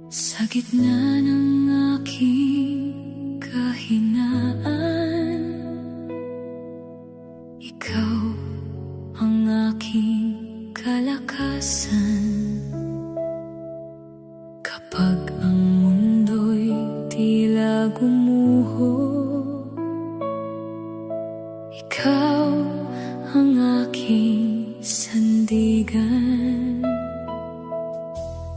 Sa gitna ng aking kahinaan, ikaw ang aking kalakasan. Kapag ang mundo'y tila gumuho, ikaw ang aking sandigan.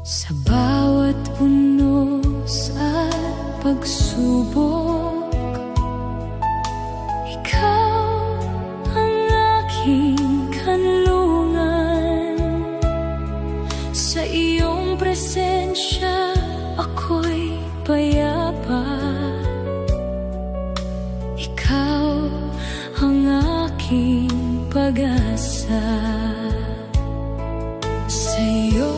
Sa bawat unos at pagsubok, ikaw ang aking kanlungan. Sa iyong presensya ako'y payapa. Ikaw ang aking pag-asa. Sa iyo,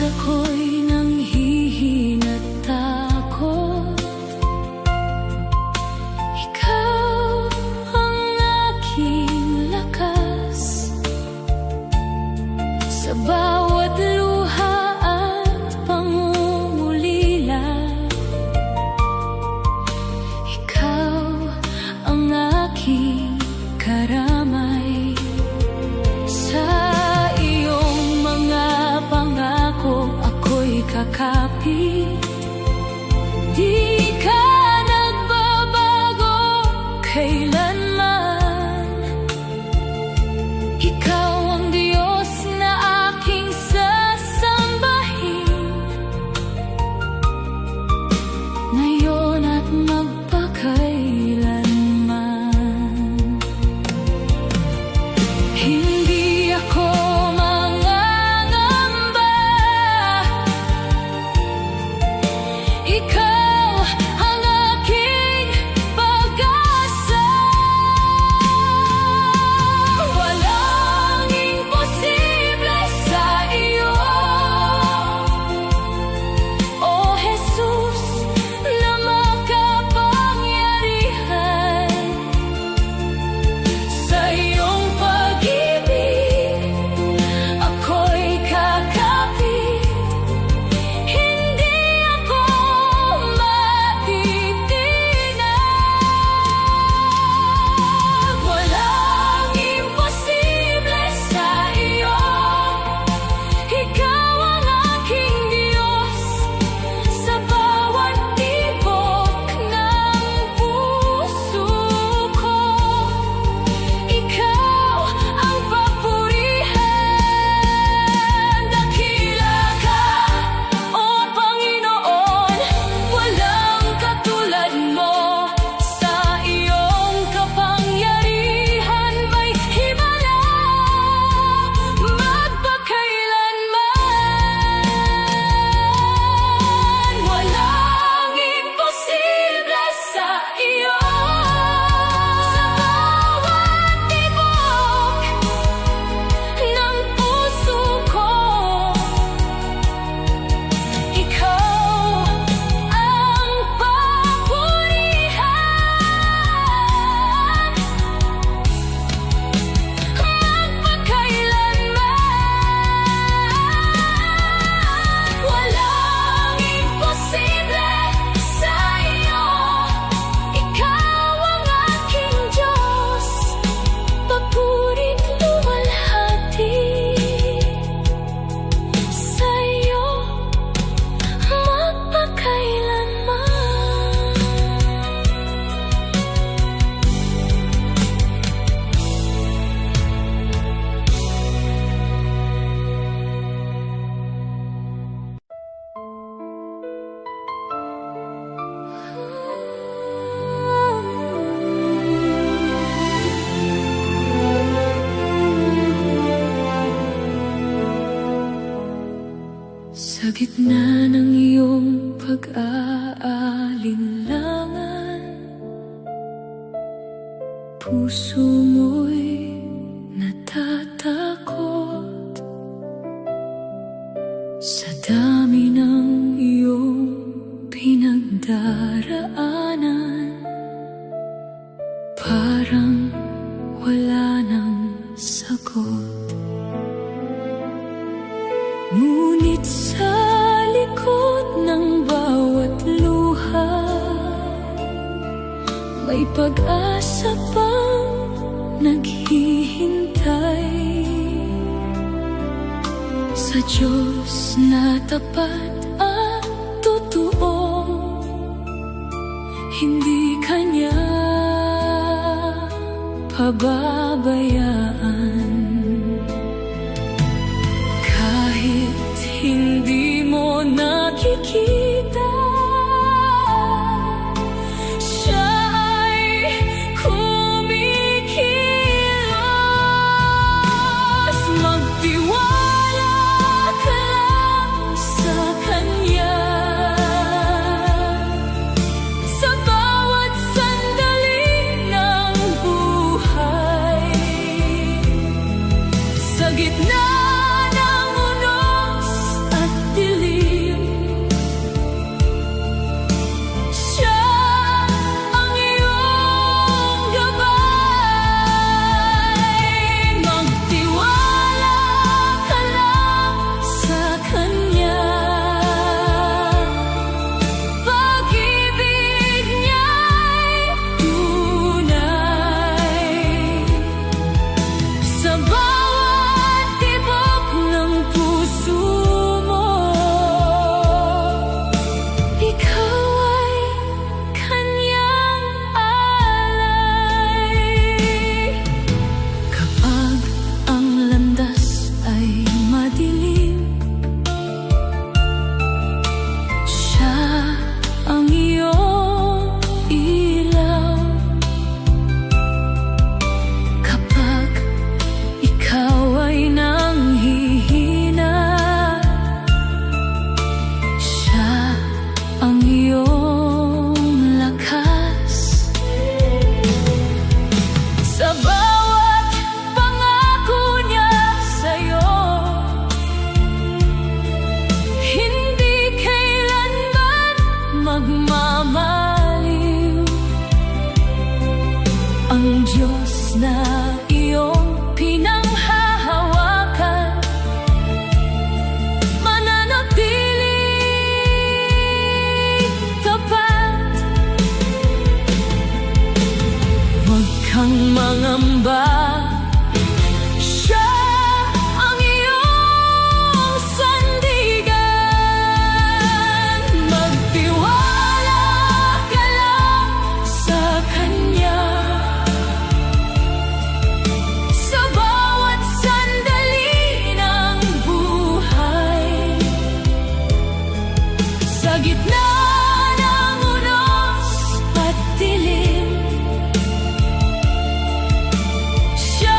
ako'y nanghihina't takot, ikaw ang aking lakas. Sa bawat luha at pangungulila, ikaw ang aking karamay. Kakapit, di ka nagbabago kailanman. Ikaw ang Diyos na aking sasambahin, ngayon at magpakailanman. Hindi ako ikaw ang aking pag-asa. puso mo'y natatakot sa dami ng iyong pinagdaraanan. Parang wala nang sagot, ngunit sa likod ng bawat luha may pag-asa pang naghihintay sa Diyos na tapat at totoo. Hindi Kanya pababayaan. Kahit hindi mo nakikita, Siya ay kumikilos. Magtiwala ka lang sa Kanya sa bawat sandali ng buhay. Sa gitna ng unos at dilim, Siya ang iyong gabay. Magtiwala ka lang sa Kanya. Pag-ibig Niya'y tunay sa bawat tibok ng puso mo. Ikaw ay Kanyang alay. Kapag ang landas ay madilim, Siya ang iyong ilaw. Kapag ikaw ay nanghihina, Siya ang iyong lakas. Sa bawat pangako Niya sa'yo, hindi kailanman magmamaliw. Ang Diyos na iyong pinanghahawakan, mananatiling tapat. Huwag kang mangamba, Siya ang iyong sandigan. Magtiwala ka lang sa Kanya sa bawat sandali ng buhay. Sa gitna ng unos at dilim, Siya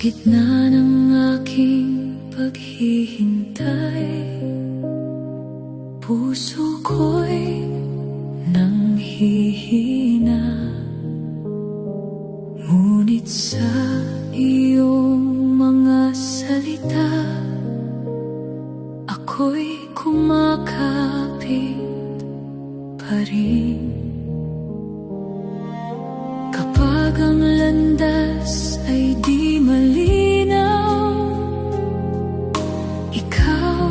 gitna ng aking paghihintay, puso ko'y nanghihina. Ngunit sa iyong mga salita, ako'y kumakapit pa rin. Kapag ang landas ay di malinaw, ikaw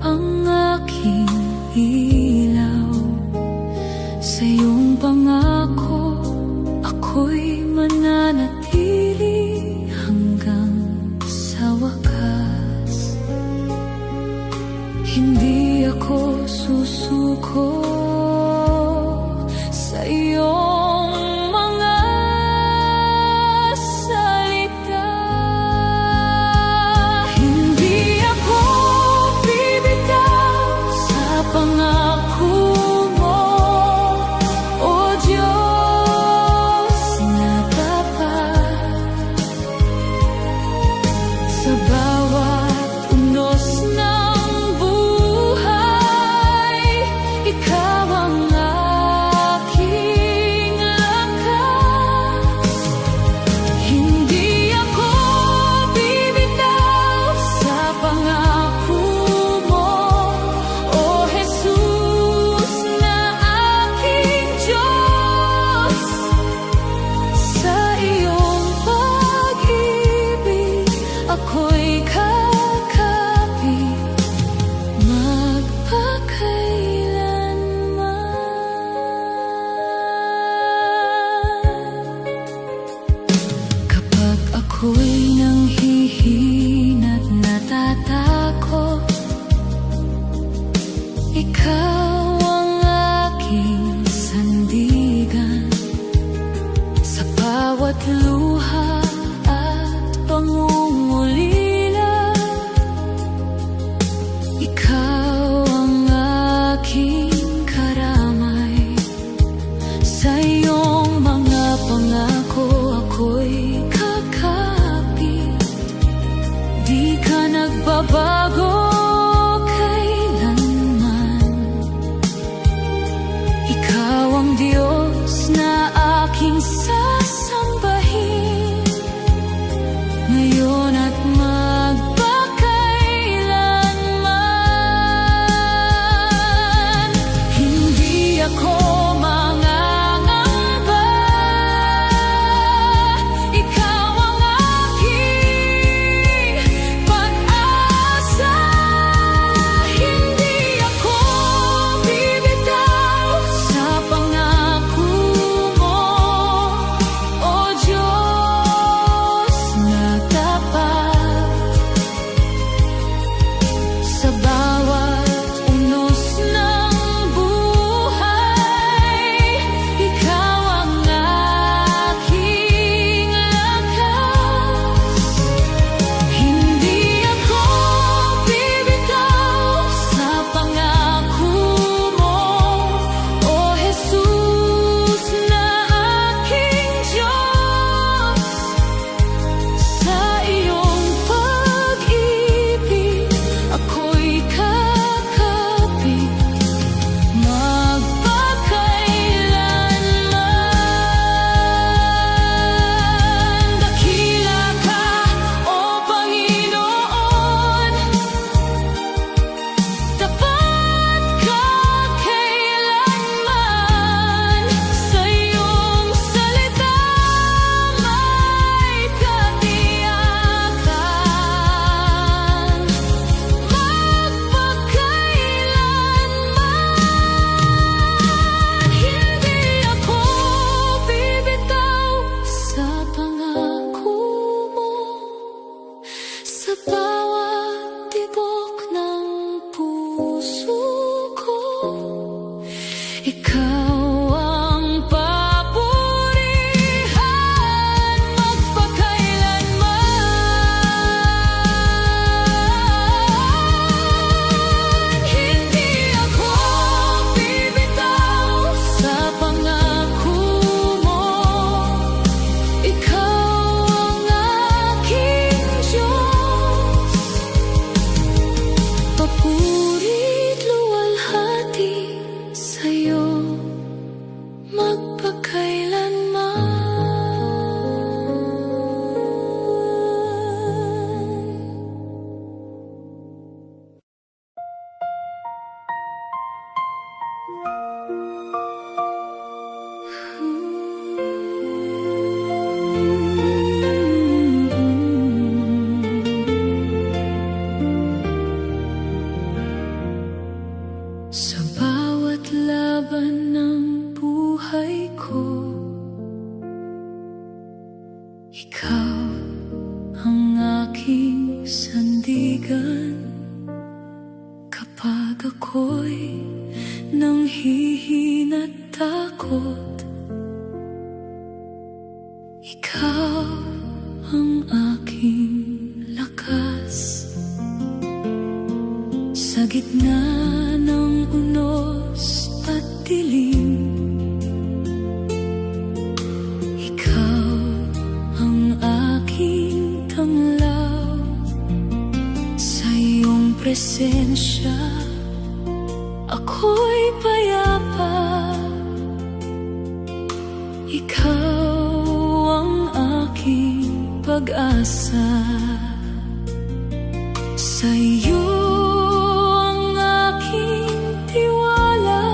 ang aking ilaw. Sa iyong pangako, ako'y mananatili hanggang sa wakas. Hindi ako susuko sa iyong mga salita. Hindi ako bibitaw sa pangako mo, O Diyos na tapat. Sa bawat unos ng buhay, ikaw ang aking lakas. Hindi ako bibitaw sa pangako mo, O Jesus na aking Diyos. Sa iyong pag-ibig, ako'y kakapit magpakailanman. Kapag ako'y nanghihina't natatakot, ikaw ang aking sandigan. Sa bawat luha at pangungulila, ikaw ang aking karamay. Sa iyong mga pangako, ako'y kakapit. Di ka nagbabago kailanman. Ikaw ang Diyos na aking sasambahin. Ikaw ang aking sandigan kapag ako'y nanghihina't takot. Ikaw ang aking lakas sa gitna ng unos at dilim. Ikaw ang aking tanglaw, sa iyong presensya ako'y payapa. Ikaw ang aking pag-asa, sa iyo ang aking tiwala.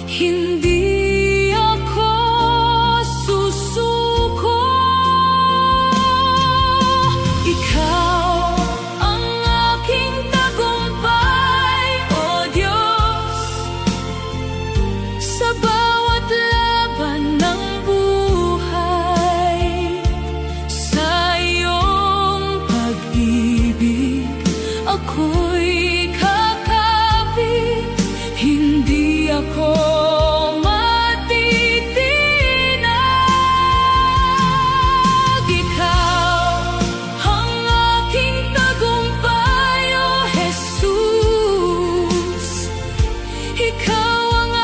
Hindi ako susuko. Ikaw ang aking tagumpay, O Diyos, sa bawat laban ng buhay. Sa iyong pag-ibig ako'y kakapit, hindi ako matitinag. Ikaw ang aking tagumpay, O Jesus. Ikaw ang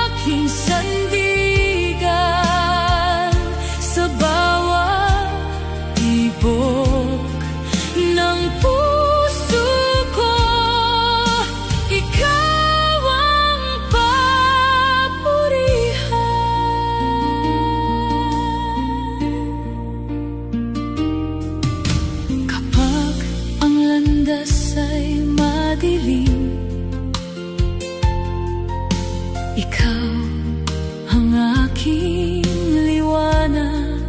aking sandigan sa bawat tibok ng puso ko. Ikaw ang papurihan. Kapag ang landas ay madilim, ikaw ang aking liwanag.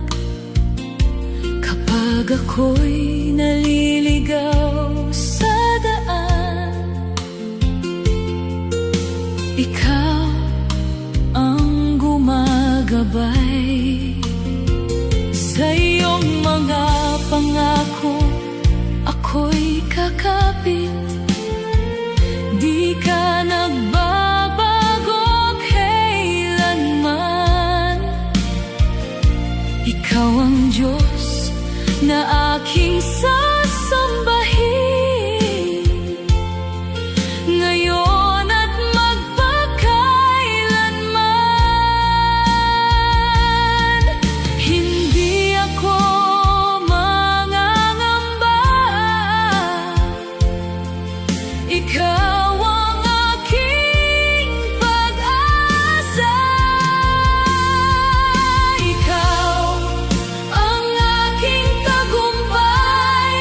Kapag ako'y naliligaw sa daan, ikaw ang gumagabay. Sa iyong mga pangako ako'y kakapit, di ka nagbabago kailanman. Ikaw ang Diyos na aking sasambahin, ngayon at magpakailanman. Hindi ako mangangamba, ikaw ang aking pag-asa. Ikaw ang aking tagumpay,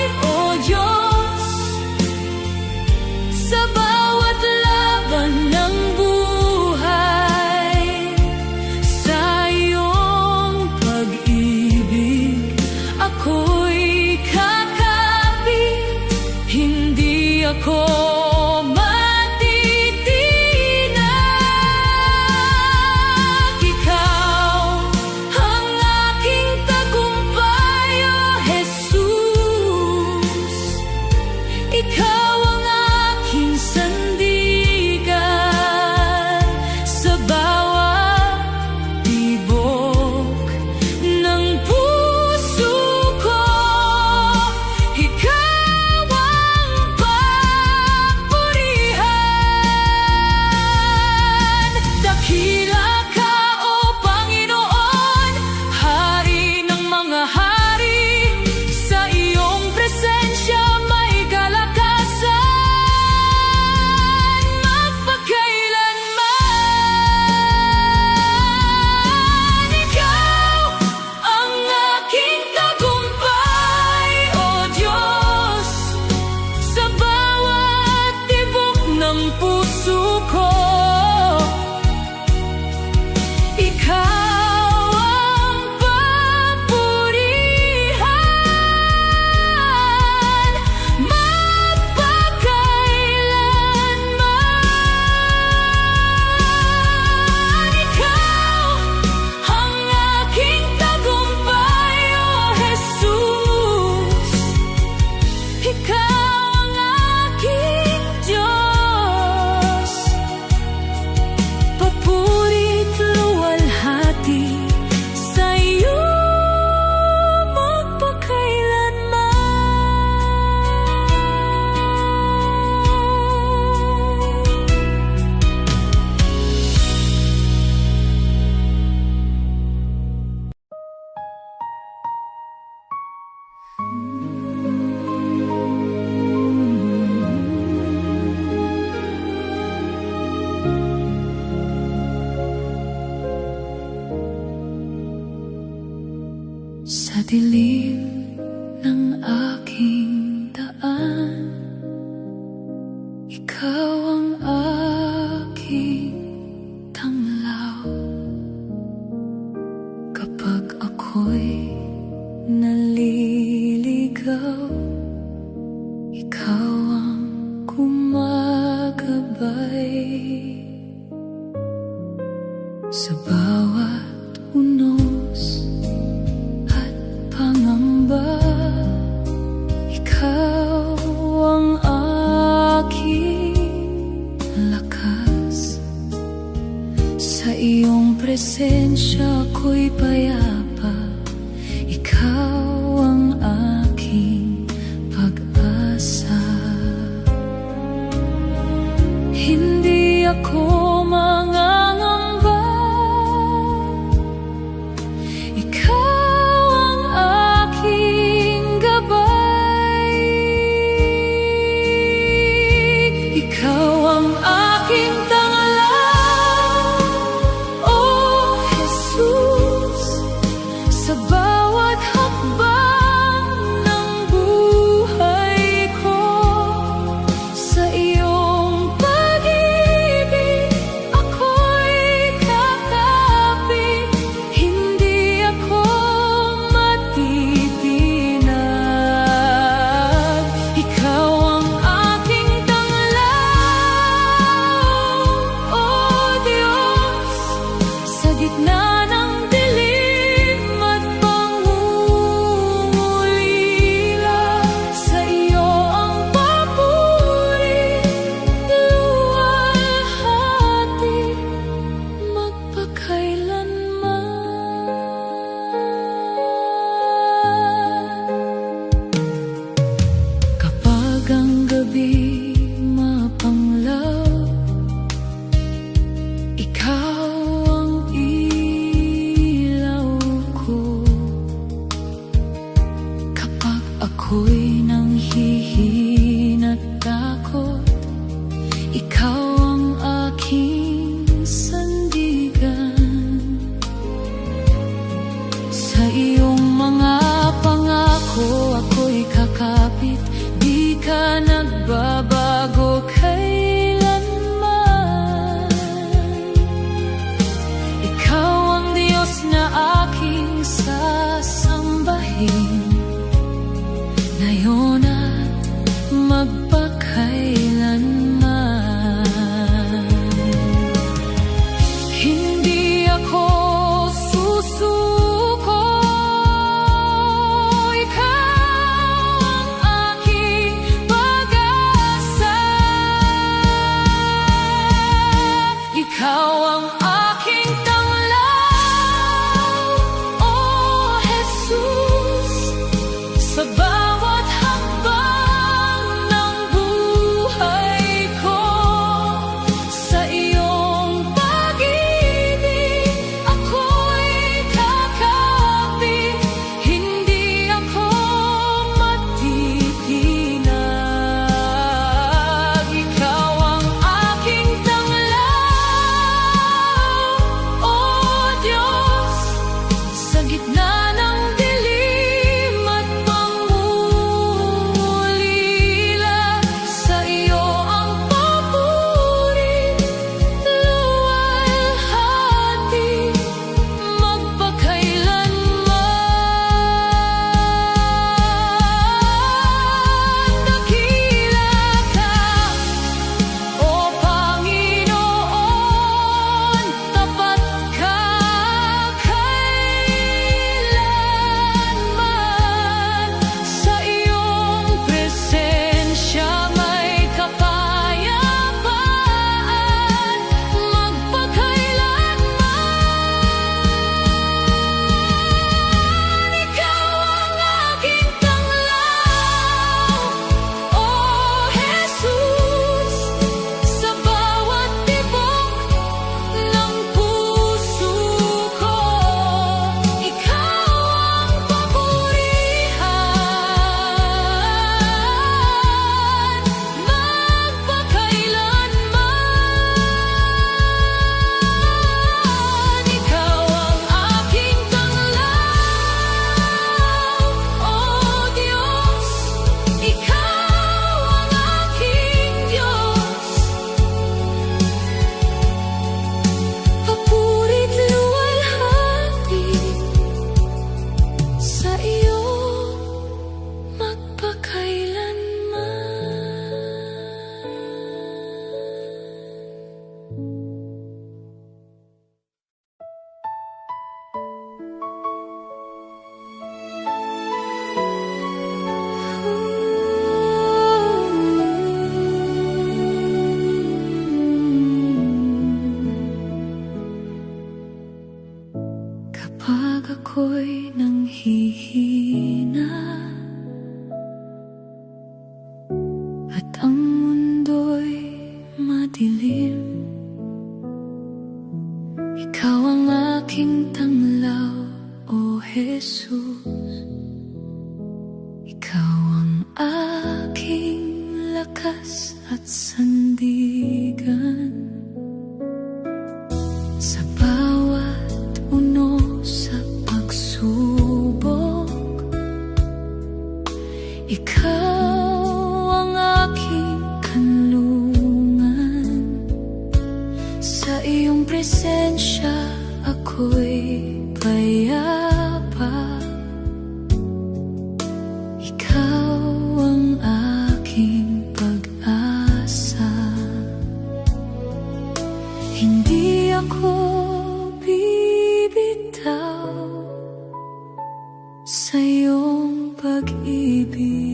dilim ng aking daan, ikaw ang aking tanglaw. Kapag ako'y naliligaw, ikaw ang gumagabay. Sa bawat unos at pangamba, ikaw ang aking lakas. Sa iyong presensya ako'y payapa, ikaw ang aking pag-asa. Hindi ako mangangamba, ikaw ang aking gabay. Ikaw ang aking tanglaw, oh Jesus. Sa bawat hakbang ng buhay ko, sa iyong pag-ibig ako'y kakapit. Hindi ako matitinag. Ikaw ang aking tanglaw, oh Diyos. Sa gitna ng dilim at pangungulila, sa iyo ang papuri, luwalhati, magpakailanman. Kapag ang gabi mapanglaw, ikaw ang ilaw ko. Kapag ako'y nanghihina at takot, ikaw ang aking sandigan. Sa iyong mga pangako ako'y kakapit, di ka nagbabago kailanman. Ikaw ang Diyos na aking sasambahin, ngayon at magpakailanman. Hindi ako susuko, ikaw ang aking pag-asa. Ikaw ang aking tanglaw, oh Jesus. Sa bawat hakbang ng buhay ko, sa iyong pag-ibig ako'y kakapit. Hindi ako matitinag. Ikaw ang aking tanglaw, oh Diyos. Sa gitna ng dilim at pangungulila, sa iyo ang papuri, luwalhati, magpakailanman. Dakila ka, o Panginoon, tapat ka kailanman. Kapag ako'y nanghihina at ang mundo'y madilim, Ikaw ang aking tanglaw, O Jesus. Ikaw ang aking lakas at sandigan sa bawat uno sa pagsubok. Ikaw ang aking kanlungan, sa iyong presensya ako'y payapa. Ikaw ang aking pag-asa, hindi ako bibitaw sa iyong pag-ibig.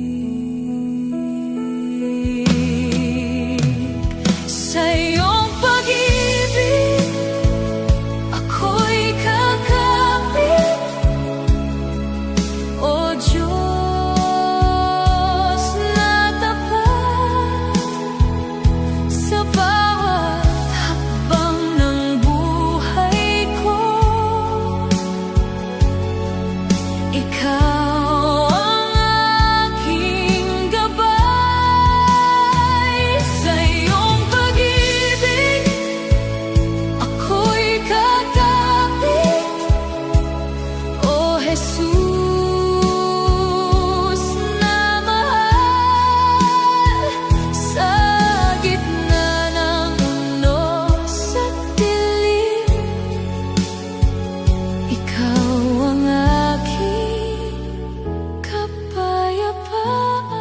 Sa iyong pag-ibig ako'y kakapit, O Diyos na tapat, sa bawat hakbang ng buhay ko. Ikaw ang aking gabay. Sa iyong pag-ibig ako'y kakapit, O Jesus na mahal, sa gitna ng unos at dilim. Ikaw ang aking kapayapaan.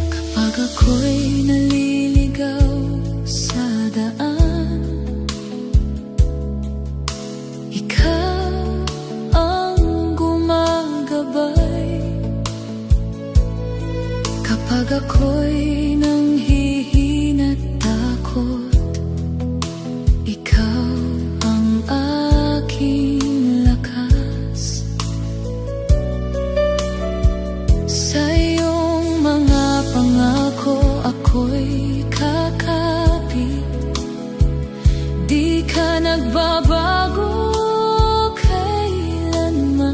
Kapag ako'y naliligaw sa daan, Ikaw ang gumagabay. Kapag ako'y nanghihina't takot, Ikaw ang aking lakas. Sa iyong mga pangako ako'y kakapit, di ka nagbabago kailanman.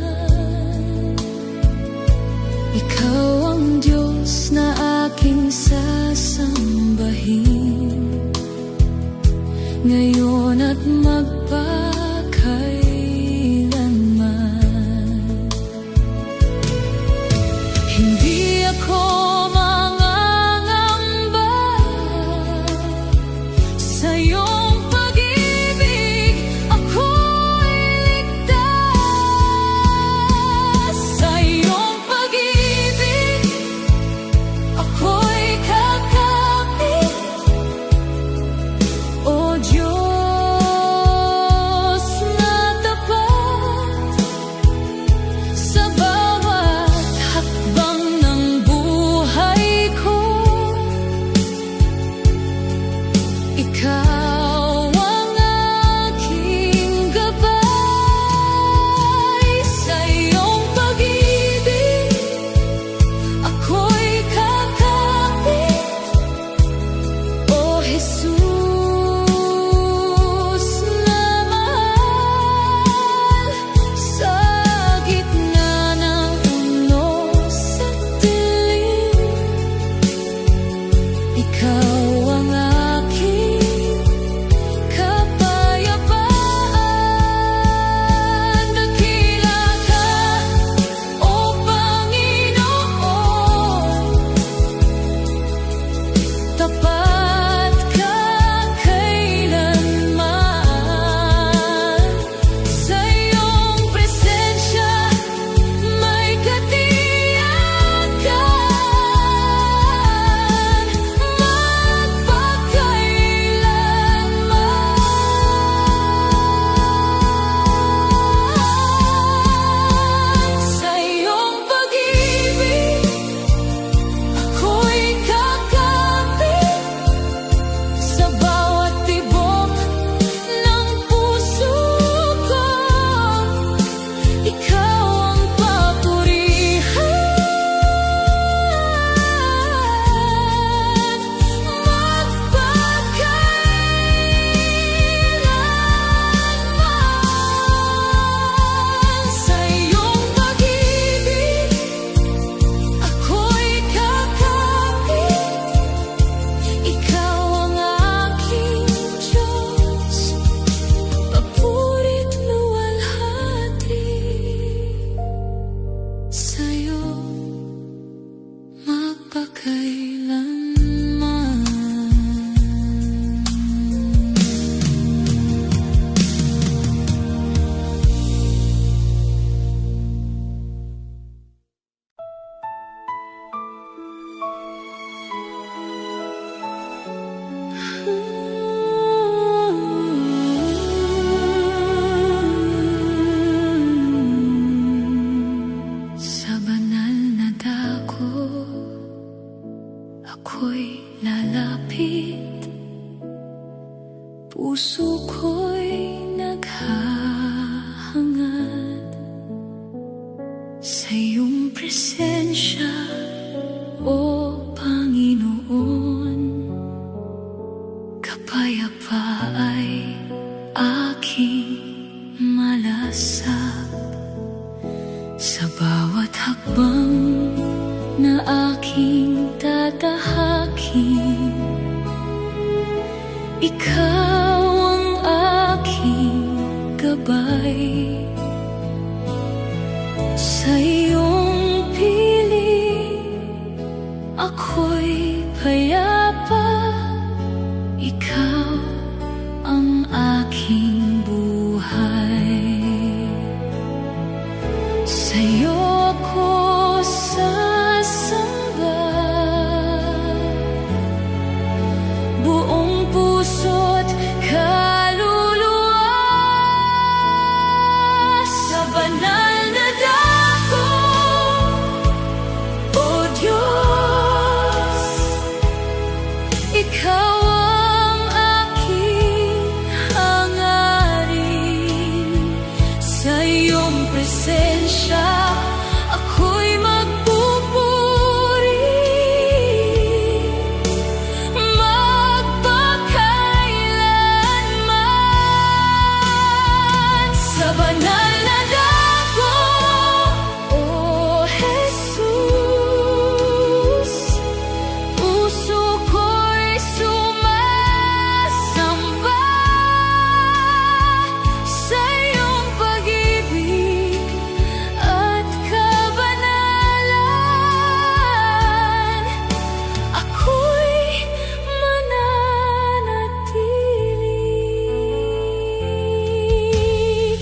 Ikaw ang Diyos na aking sasambahin, ngayon at magpakailanman. Hindi ako mangangamba sa iyong pag-ibig, ako'y ligtas. Sa iyong pag-ibig ako'y kakapit, O Diyos na tapat, sa bawat hakbang ng buhay ko. Ikaw Puso ko'y naghahangad sa iyong presensya, O Panginoon. Kapayapa ay aking malasap sa bawat hakbang na aking tatahakin. Ikaw ang aking gabay, sa iyong piling ako'y payapa. Ikaw ang aking buhay, sa'yo ako sasamba. Buong puso't kaluluwa, sa banal na dako, O Diyos. Ikaw ang aking hangarin, sa iyong presensya ako'y magpupuri. Magpakailanman, sa banal na dako, O Jesus. Puso ko'y sumasamba sa iyong pag-ibig at kabanalan. Ako'y mananatili.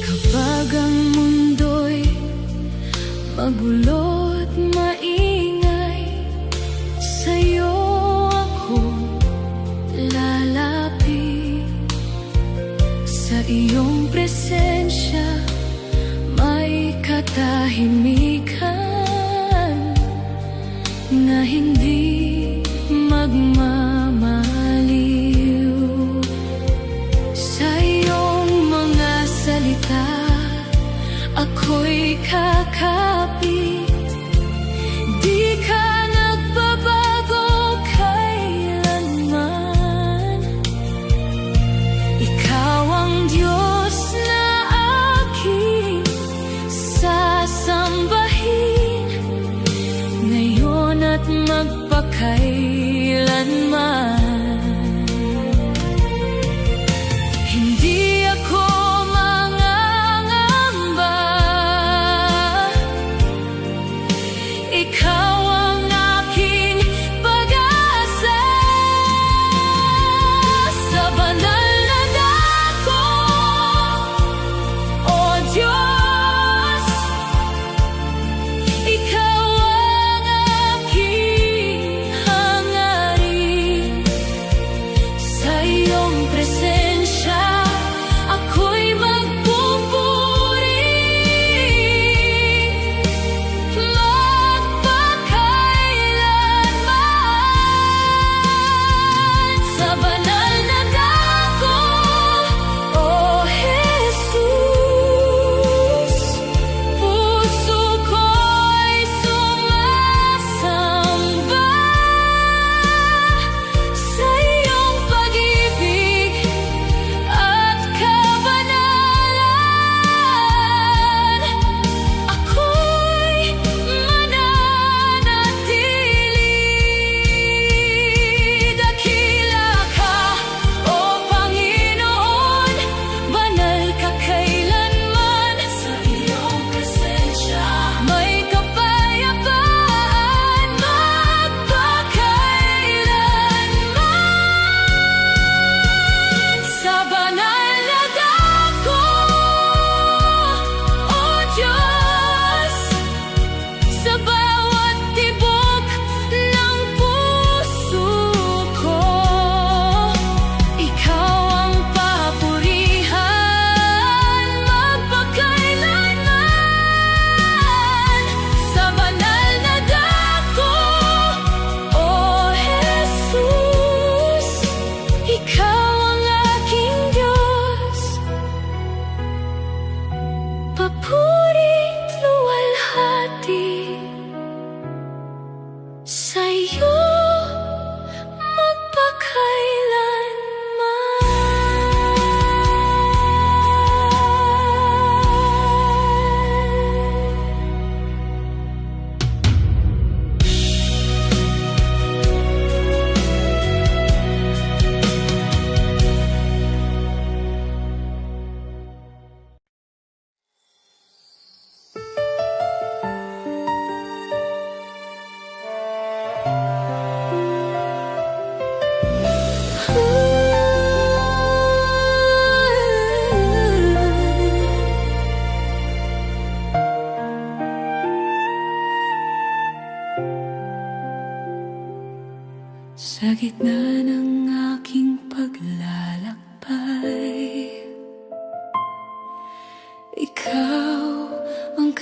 Kapag ang mundo'y magulo't maingay, sa'yo ako lalapit. Sa iyong presensya may katahimikan na hindi magmamaliw. Sa iyong mga salita ako'y kakapit. Di ka nagbabago kailanman. Ikaw ang Diyos na aking sasambahin, ngayon at magpakailanman. Hindi ako mangangamba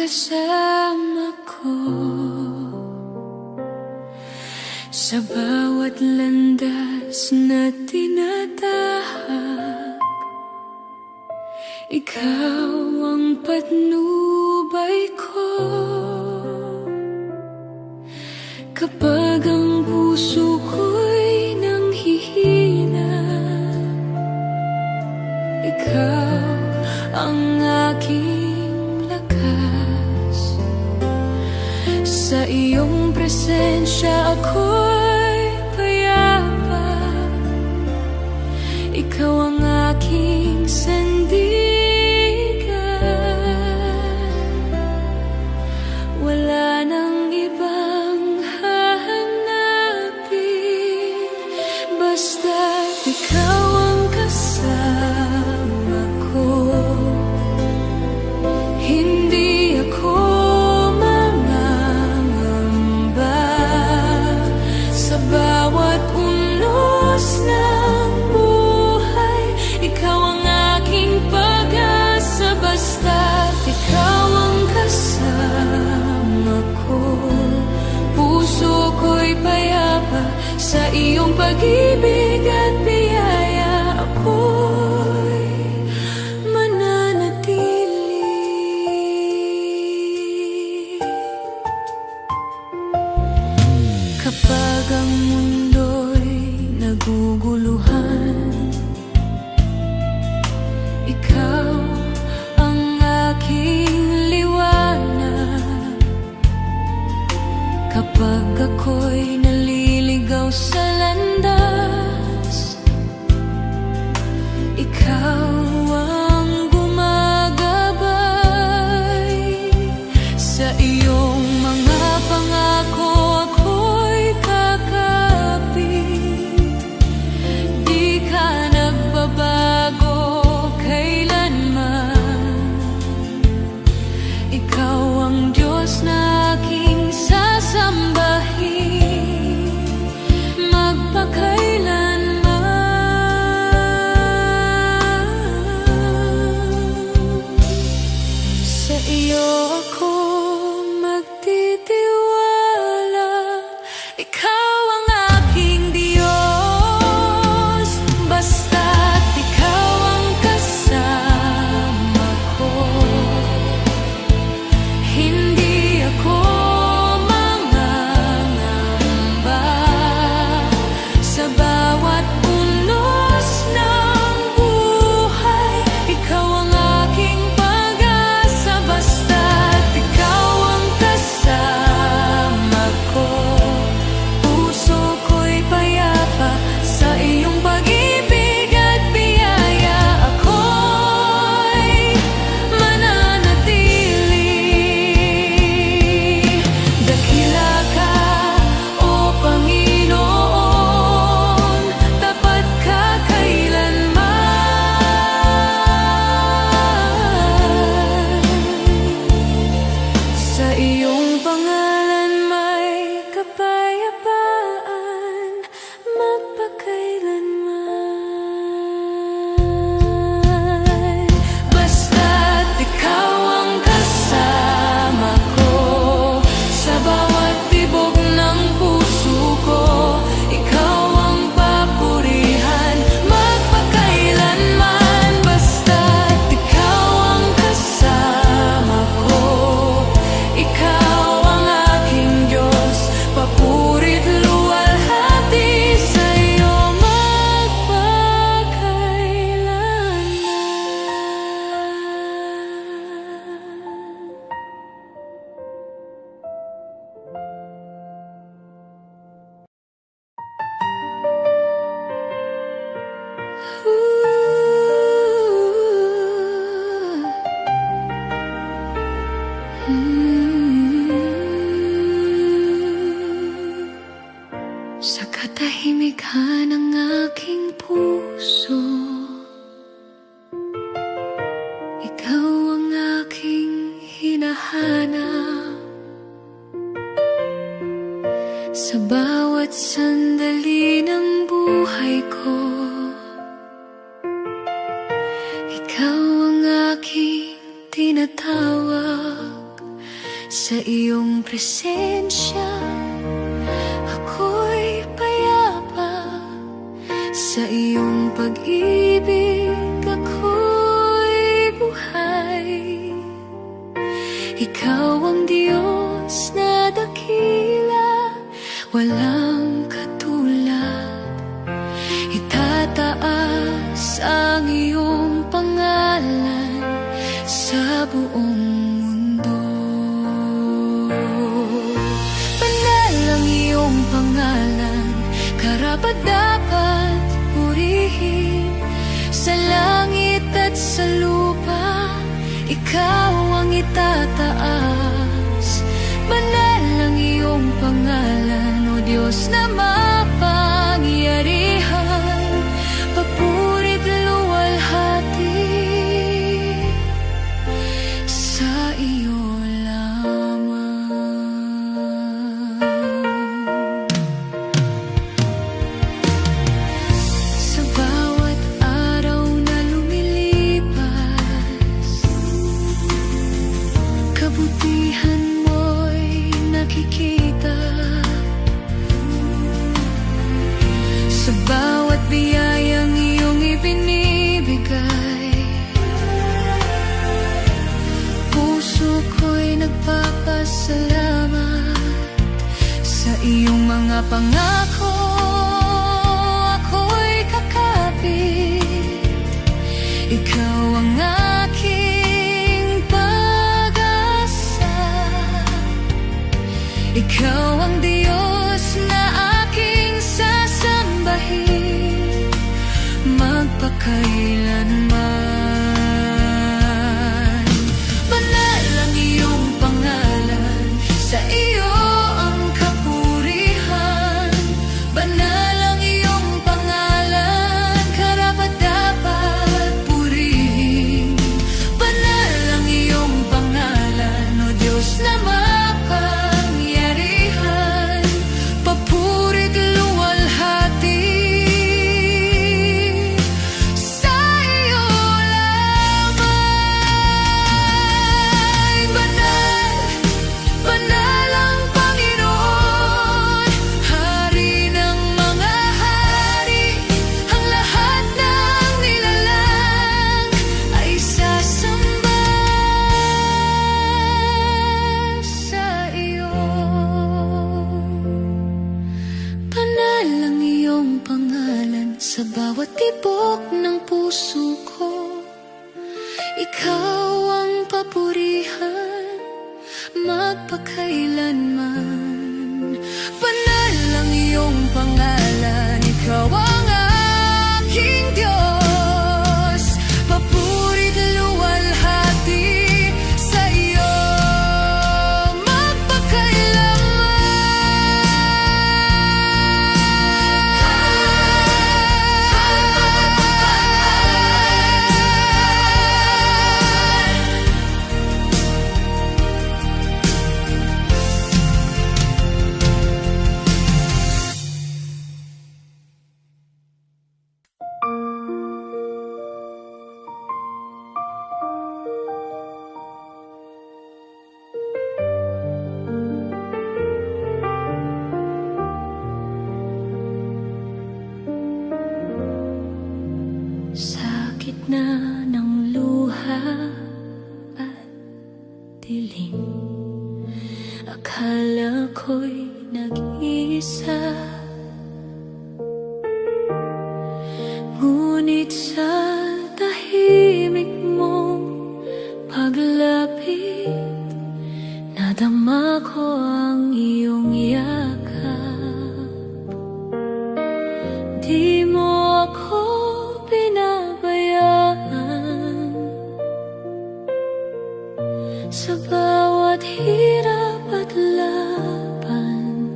kasama ko. Sa bawat landas na tinatahak, ikaw ang patnubay ko. Kapag ang puso ko'y nanghihina, ikaw ang aking lakas. Sa iyong presensya ako'y payapa, ikaw ang aking sandigan. Wala nang ibang hahanapin, basta't ikaw ang kasama ko. Hindi ako mangangamba sa bawat unos ng buhay. Ikaw ang aking pag-asa, basta't ikaw ang kasama ko. Puso ko'y payapa sa iyong pag-ibig at biyaya. Ako'y mananatili. Kapag ang mundo'y naguguluhan, ikaw ang aking liwanag. Kapag ako'y naliligaw sa landas, ikaw ang gumagabay. Sa iyong mga pangako ako'y kakapit. Di ka nagbabago kailanman. Ikaw ang Diyos na aking sasambahin magpakailanman. Sa iyo ako magtitiwala, ikaw ang aking Diyos, basta't ikaw ang kasama ko. Hindi ako mangangamba sa bawat unos ng buhay. Ikaw ang aking pag-asa, basta't ikaw ang kasama ko. Puso ko'y payapa sa iyong pag-ibig at biyaya. Ako'y mananatili. Dakila ka, O Panginoon, tapat ka kailanman. Sa iyong pangalan may kapayapaan magpakailanman. Basta't ikaw ang kasama ko sa bawat tibok ng puso ko. Ikaw ang papurihan magpakailanman. Basta't ikaw ang kasama ko. Ikaw ang aking Diyos, papuri't luwalhati sa iyo magpakailanman. Sa katahimikan ng aking puso, ikaw ang aking hinahanap. Sa bawat sandali ng buhay ko, ikaw ang aking tinatawag. Sa iyong presensya ako'y payapa, sa iyong pag-ibig ako'y buhay. Ikaw ang Diyos na dakila, walang katulad. Itataas ang iyong pangalan sa buong mundo. Banal ang iyong pangalan, karapat-dapat purihin. Sa langit at sa lupa, ikaw ang itataas. Banal ang iyong pangalan, O Diyos na mapangyarihan. Papurit luwalhati sa iyo lamang. Sa bawat araw na lumilipas, kabutihan mo'y nakikita. Sa bawat biyayang iyong ibinibigay, puso ko'y nagpapasalamat. Sa iyong mga pangako ako'y kakapit. Ikaw ang aking pag-asa. Ikaw ang Diyos na aking sasambahin magpakailanman. Banal ang iyong pangalan, sa iyo ang kapurihan. Banal ang iyong pangalan, karapat-dapat purihin. Banal ang iyong pangalan, O Diyos na mapangyarihan. Papurit luwalhati sa iyo lamang. Banal, banal ang Panginoon, Hari ng mga hari. Ang lahat ng nilalang ay sasamba sa iyo. Banal ang iyong pangalan, sa bawat tibok ng puso ko. Ikaw ang papurihan magpakailanman. Banal ang iyong pangalan, ikaw ang aking Diyos. Papurit luwalhati sa iyo sa gitna ng luha at dilim. Akala ko'y nag-iisa, ngunit sa tahimik mong paglapit, nadama ko ang iyong yakap. Di mo ako pinabayaan sa bawat hirap at laban.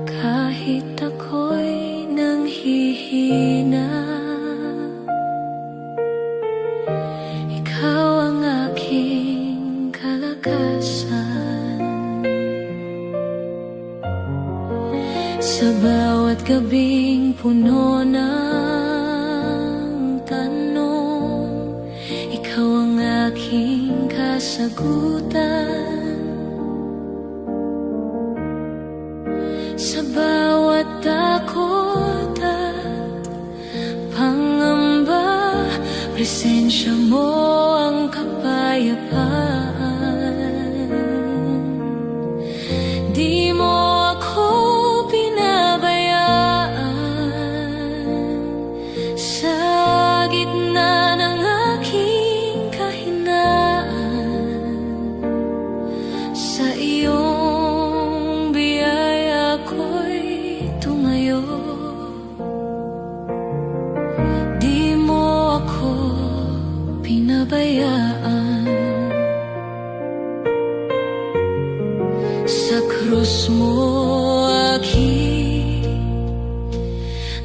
Kahit ako'y nanghihina, ikaw ang aking kalakasan. Sa bawat gabing puno ng tanong, ikaw ang aking kasama. kasagutan sa bawat takot at pangamba. Presensya mo ang kapayapaan. Di mo ako pinabayaan sa gitna ng aking kahinaan. Sa iyong biyaya ko'y tumayo. Di mo ako pinabayaan. Sa krus mo aking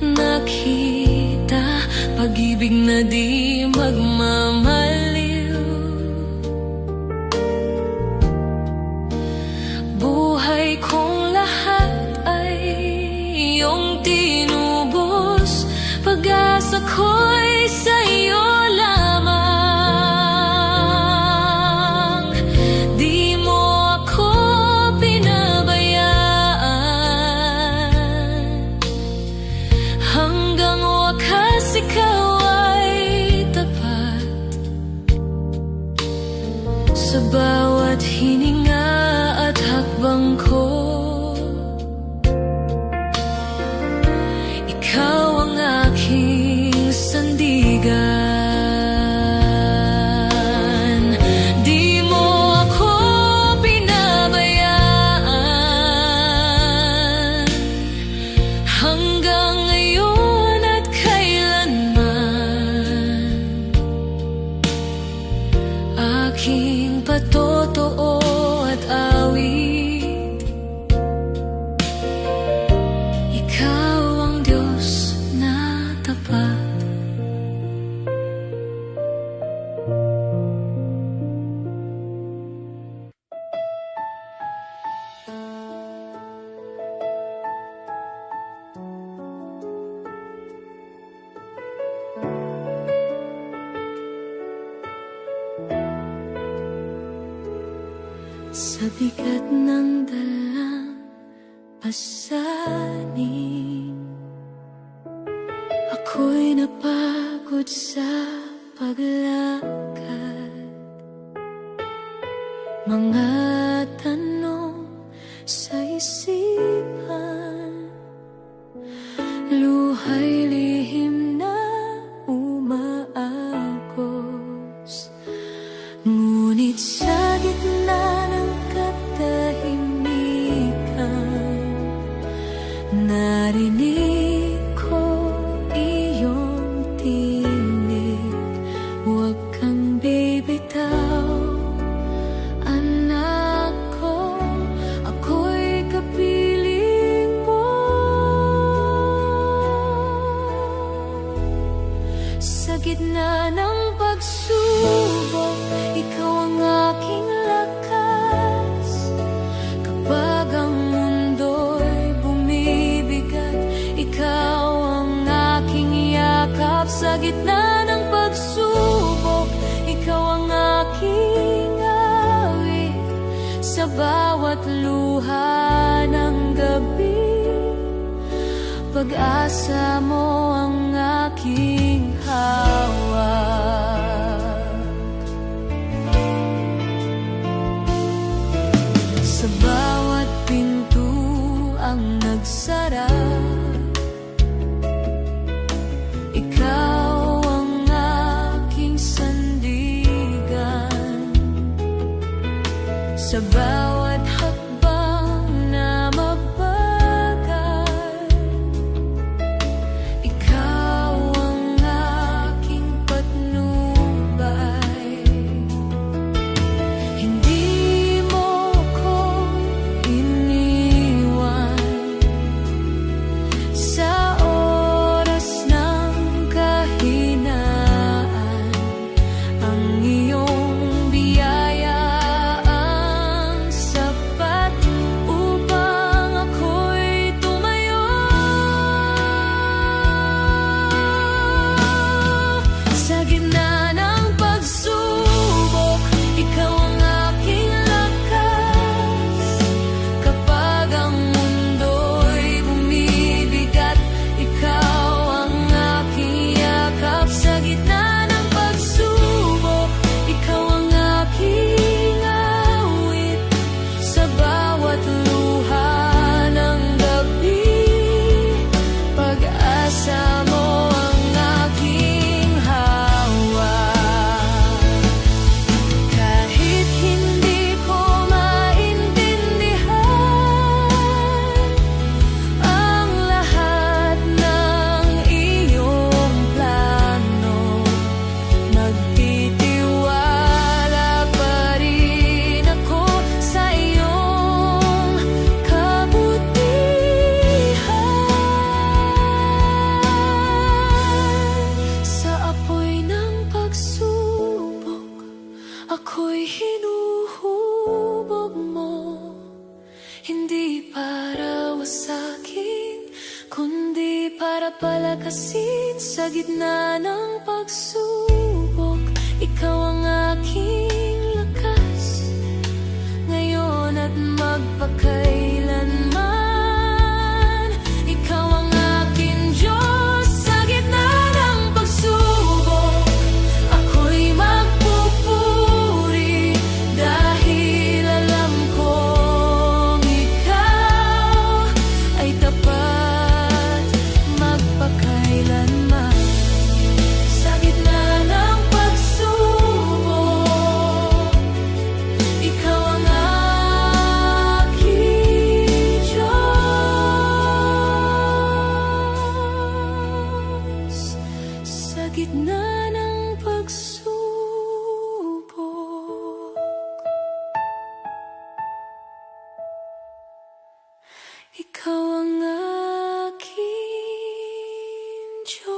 nakita pag-ibig na di magmamaliw. Buhay kong lahat ay iyong tinubos. Pag-asa ko'y sa iyo lamang. Di mo ako pinabayaan. Hanggang wakas ikaw ay tapat. Sa bawat hininga at hakbang ko, ikaw ang aking sandigan. Di mo ako pinabayaan. Hanggang ngayon at kailanman, aking patotoo at awit. Ikaw ang Diyos na tapat. Sa bigat ng dalang pasanin, ako'y napagod sa paglakad. Mga tanong sa isipan, luha'y lihim na umaagos. Ngunit sa gitna ng katahimikan, narinig ko iyong tinig. Huwag kang bibitaw, anak ko, ako'y kapiling mo. Sa gitna ng pagsubok, ikaw ang aking lakas. Kapag ang mundo'y bumibigat, ikaw ang aking yakap. Sa gitna ng pagsubok, ikaw ang aking awit. Sa bawat luha ng gabi, pag-asa mo ang aking hawak. Sa bawat pintuang nagsara, ikaw ang aking sandigan. Sa bawat hakbang na mabagal, ikaw gitna ng pagsubok, ikaw ang aking lakas, ngayon at magpakailanman. Ikaw ang aking Diyos. Sa gitna ng pagsubok, ako'y magpupuri, dahil alam kong ikaw ay tapat magpakailanman. Sa gitna ng pagsubok, ikaw ang aking Diyos. Sa gitna ng pagsubok, ikaw ang aking Diyos.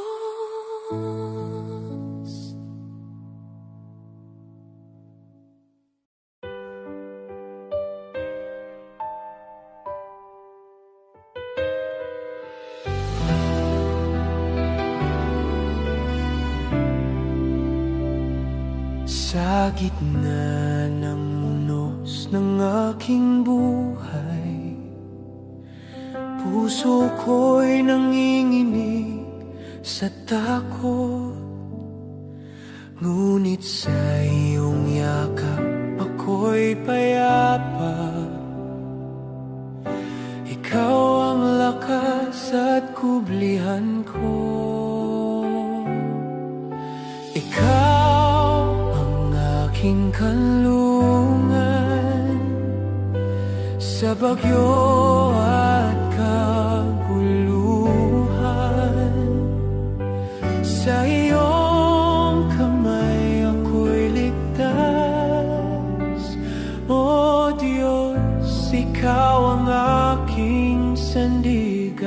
Sa gitna ng unos ng aking buhay, puso ko'y nanginginig sa takot. Ngunit sa iyong yakap ako'y payapa. Ikaw ang lakas at kublihan ko. Ikaw ang aking kanlungan sa bagyo at kaguluhan. Sa iyong kamay ako'y ligtas. O Diyos, ikaw ang aking sandigan.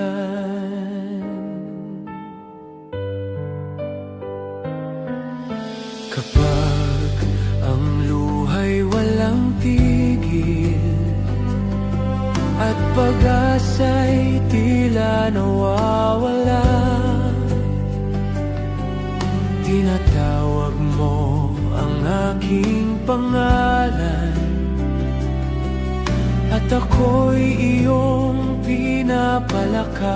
Kapag ang luha'y walang tigil at pag-asa'y tila nawawala, tinatawag mo ang aking pangalan at ako'y iyong pinapalakas.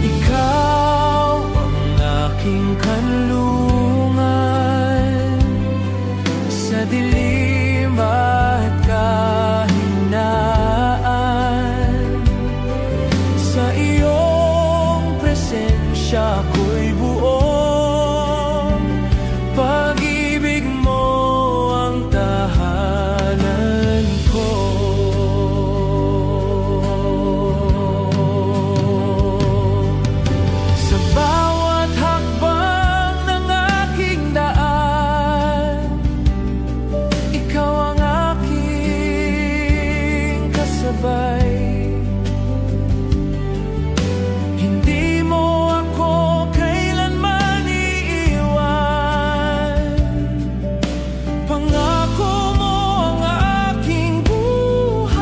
Ikaw ang aking kanlungan sa dilim at kahinaan. Sa iyong presensya ako'y buong pag-ibig mo ang tahanan ko. Sa bawat hakbang ng aking daan, ikaw ang aking kasabay. Hindi mo ako kailanman iiwan. Pangako mo ang aking buhay.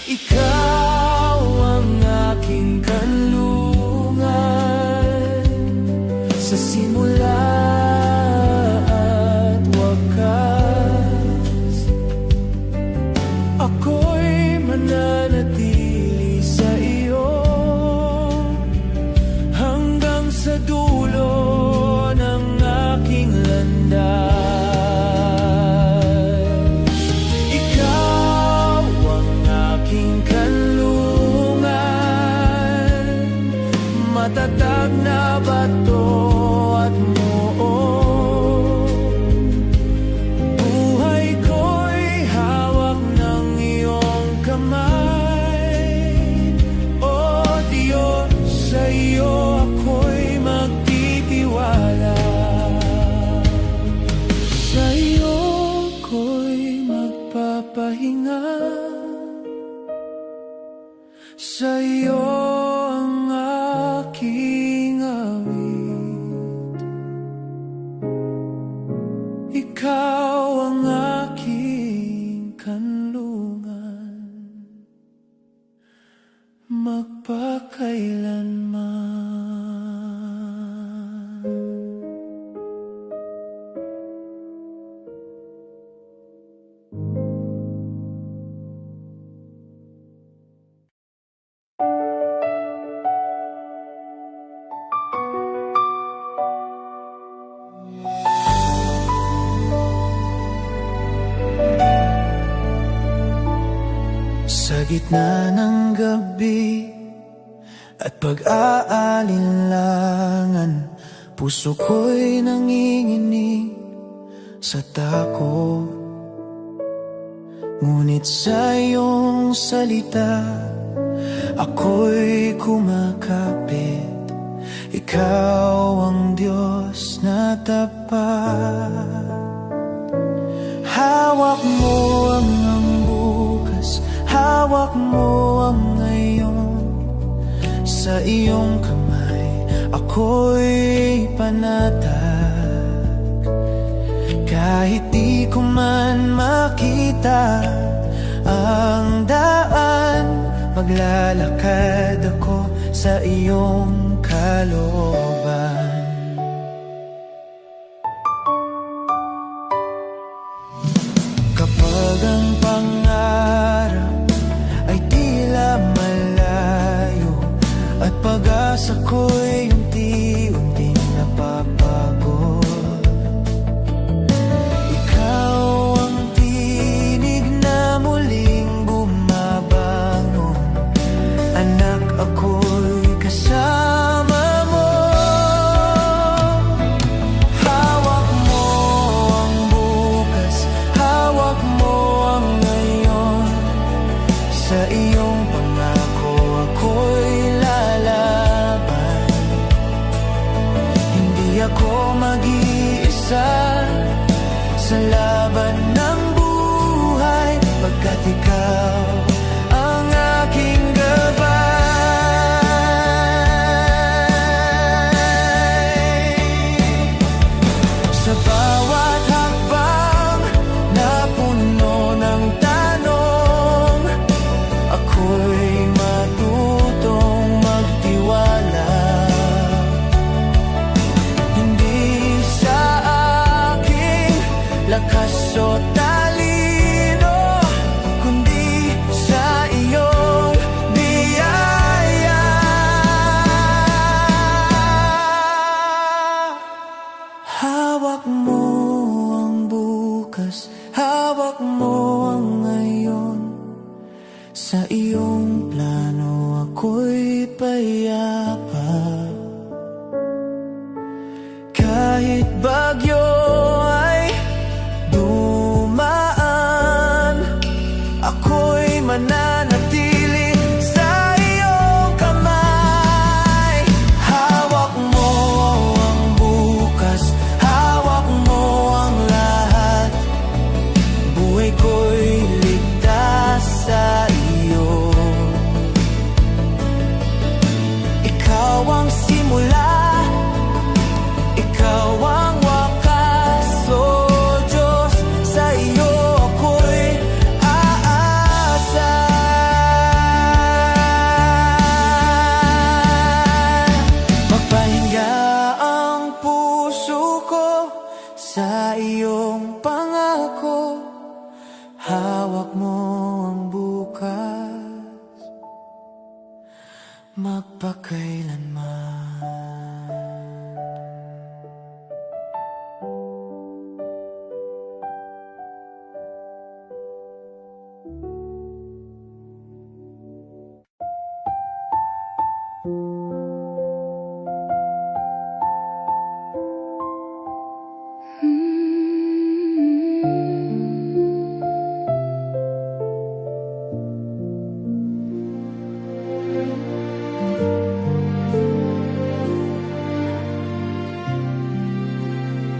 Ikaw ang aking kanlungan sa simula at wakas. Ako'y mananatili sa iyo hanggang sa dulo ng aking landas. Ikaw ang aking kanlungan, matatag na bato at moon. Buhay ko'y hawak ng iyong kamay. O Diyos, sa iyo ako'y magtitiwala. Sa iyo ako'y magpapahinga. Sa iyo ang aking awit. Ikaw ang aking kanlungan. magpakailanman. Sa gitna ng gabi at pag-aalinlangan, puso ko'y nanginginig sa takot. Ngunit sa iyong salita, ako'y kumakapit. Ikaw ang Diyos na tapat. Hawak mo ang bukas, hawak mo ang ngayon. Sa iyong kamay, ako'y panatag. Kahit di ko man makita ang daan, maglalakad ako sa iyong kalooban. Kapag ang pangarap ay tila malayo at pag-asa ko'y unti-unting napapagod, ikaw ang tinig na muling bumabangon. Anak, ako'y kasama mo. Hawak mo ang bukas, hawak mo ang ngayon. Sa iyong pangako ako'y lalaban. Hindi ako mag-iisa sa laban ng buhay, pagkat ikaw ang aking gabay. Sa bawat hakbang na puno ng tanong, ako'y matutong magtiwala. Hindi sa aking lakas o talino, kundi sa iyong biyaya. Hawak mo ang bukas, hawak mo ang ngayon. Sa iyong plano ako'y payapa. Kahit bagyo ay dumaan, ako'y mananatili sa iyong kamay. Hawak mo ang bukas, hawak mo ang lahat. Buhay ko'y ligtas sa iyo. Ikaw ang simula, ikaw ang wakas, o Diyos. Sa iyo ako'y aasa. Magpahinga ang puso ko sa iyong pangako. Hawak mo ang bukas, magpakailanman.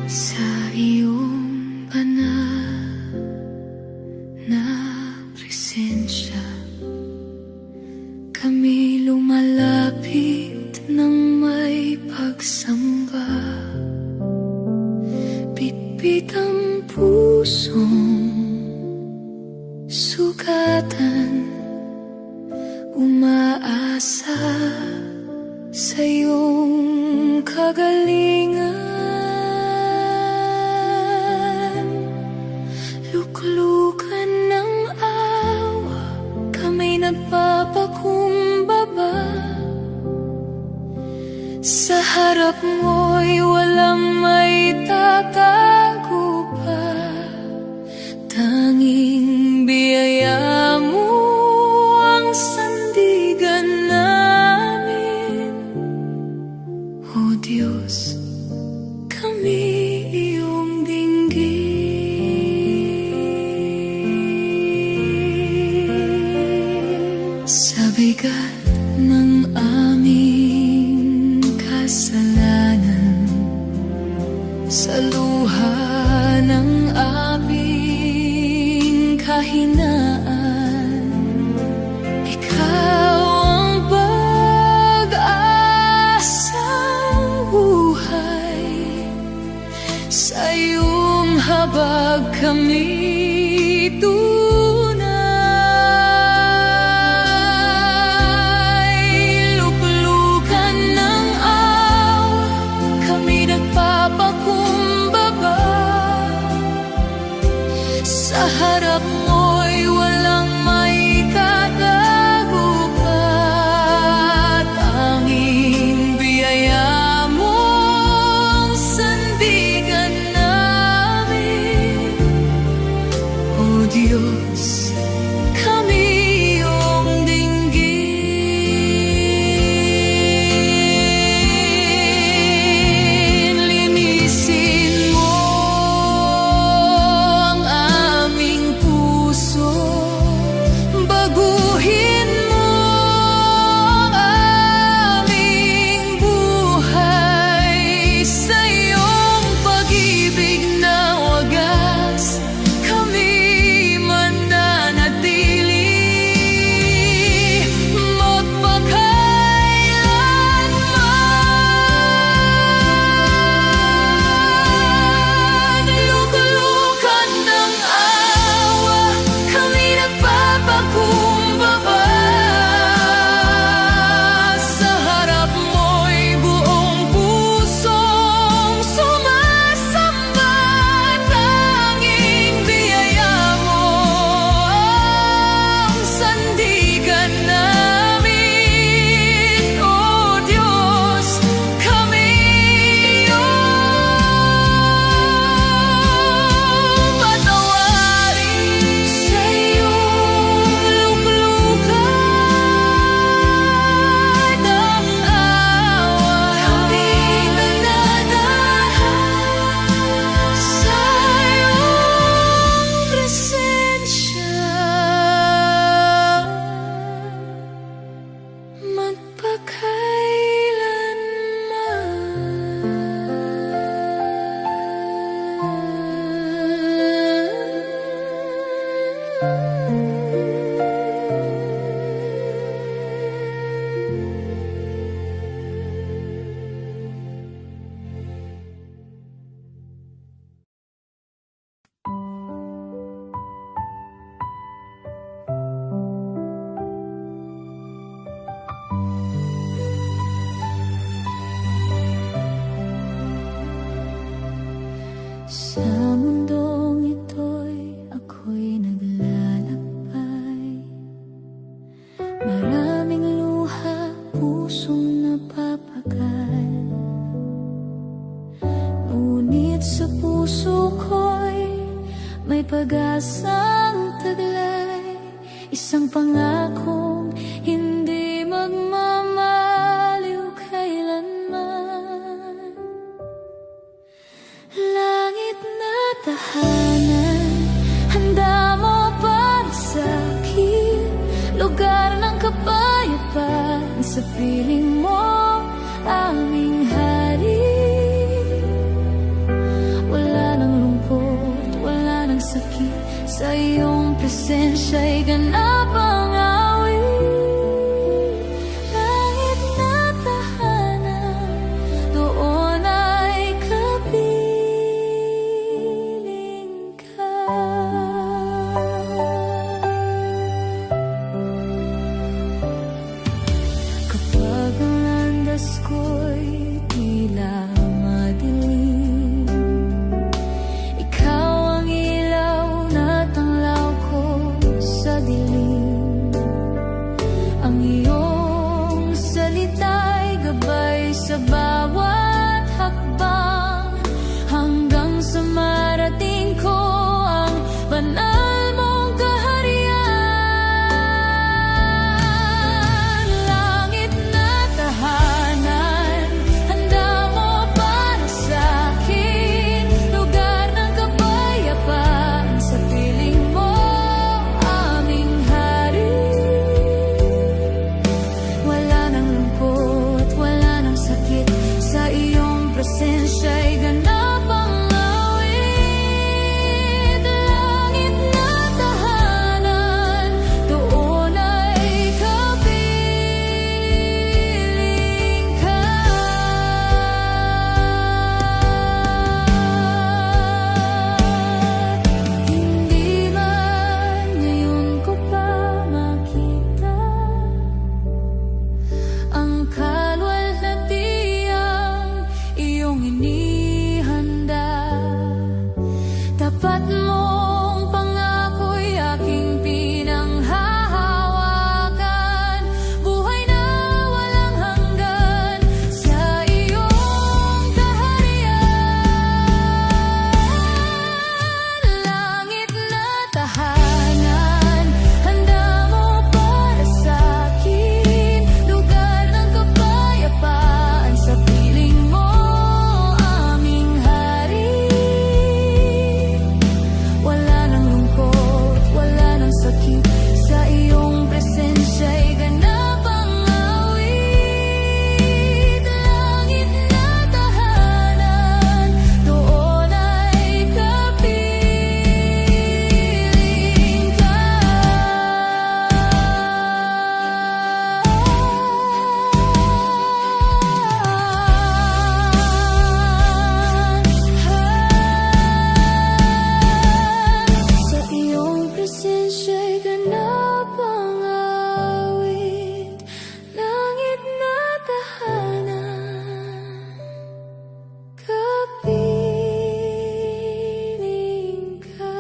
Sa iyong banal na presensya, kami lumalapit ng may pagsamba. Bitbit ang pusong sugatan, umaasa nagpapakumbaba. Sa harap mo'y walang may tatago pa. Tanging biyaya mo ang sandigan namin. O Diyos, kami iyong dinggin. Sa bigat ng aming kasalanan, sa luha ng aming kahinaan, ikaw ang pag-asang buhay. Sa iyong habag kami tunay. Luklukan ng awa, kami nagpapakumbaba. Sa harap mo'y walang may tatago pa. Tanging biyaya mo ang sandigan namin. O Diyos, kami iyong dinggin. Linisin mo ang aming puso, baguhin mo ang aming buhay. Sa iyong pag-ibig na wagas, kami mananatili. Magpakailanman. Luklukan ng awa, kami nagpapakumbaba. Sa harap mo'y buong pusong sumasamba. Tanging biyaya mo ang sandigan namin. O Diyos, kami iyong patawarin. Sa iyong luklukan ng awa, kami nananahan sa iyong presensya. Sa mundong ito'y ako'y naglalakbay. Maraming luha, pusong napapagal. Ngunit sa puso ko'y may pag-asang taglay. Isang pangakong hindi magmamaliw kailanman. Langit na tahanan, handa mo para sa'kin. Lugar ng kapayapaan, sa piling mo aming hari. Wala nang lungkot, wala nang sakit, sa iyong presensya'y ganap ang awit. Langit na tahanan, doon ay kapiling ka. Kapag ang landas ko'y tila madilim, ikaw ang ilaw na tanglaw ko sa dilim. bawat hakbang, hanggang sa marating ko ang banal mong kaharian. Langit na tahanan, handa mo para sa'kin, lugar ng kapayapaan sa piling mo, aming hari. Wala nang lungkot, wala nang sakit, sa iyong presensya'y ganap ang awit. Langit na tahanan, doon ay kapiling ka. Hindi man ngayon ko pa makita ang kalwalhatiang iyong inihanda. Tapat mong pangako'y aking pinanghahawakan, buhay na walang hanggan sa iyong kaharian. Langit na tahanan, handa mo para sa'kin, lugar ng kapayapaan sa piling mo, aming hari. Wala nang lungkot, wala nang sakit, sa iyong presensya'y ganap ang awit. Langit na tahanan, doon ay kapiling ka. Sa iyong presensya'y ganap ang awit. Langit na tahanan, kapiling ka.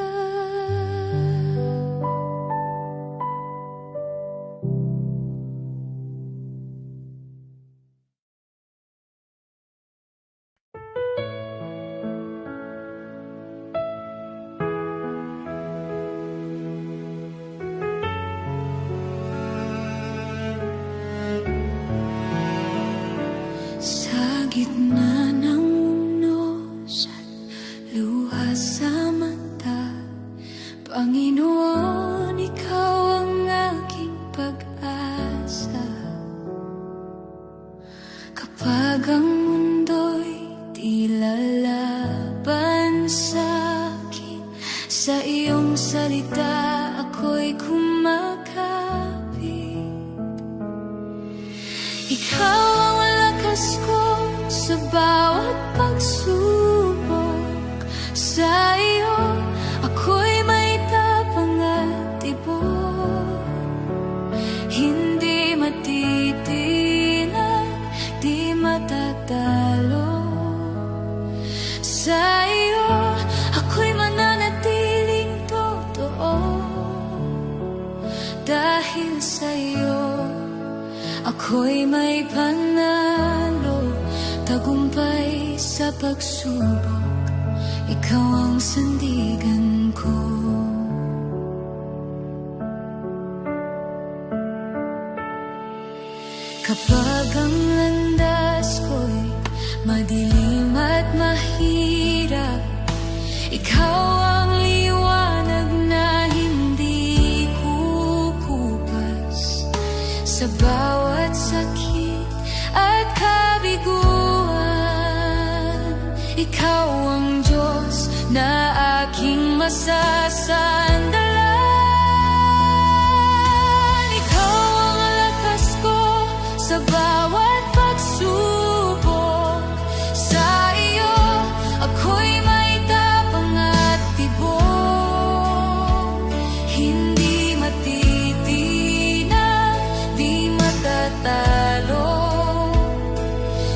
Sa gitna ng unos at luha sa mata, Panginoon, ikaw ang aking pag-asa. Kapag ang mundo'y tila laban sa'kin, sa iyong salita ako'y kumakapit. Ikaw ang lakas ko sa bawat pagsubok, sa iyo ako'y may tapang at tibok. Hindi matitinag, di matatalo, sa iyo ako'y mananatiling totoo. Dahil sa iyo ako'y may panalo, tagumpay sa pagsubok, ikaw ang sandigan ko. Kapag ang landas ko'y madilim at mahirap, ikaw ang liwanag na hindi kukupas. Sa bawat sakit at kabiguan, ikaw ang Diyos na aking masasandalan. Ikaw ang lakas ko sa bawat pagsubok, sa iyo ako'y may tapang at tibok. Hindi matitinag, di matatalo,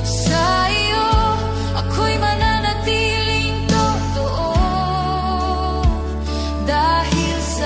sa iyo ako'y mananatiling totoo. Dahil sa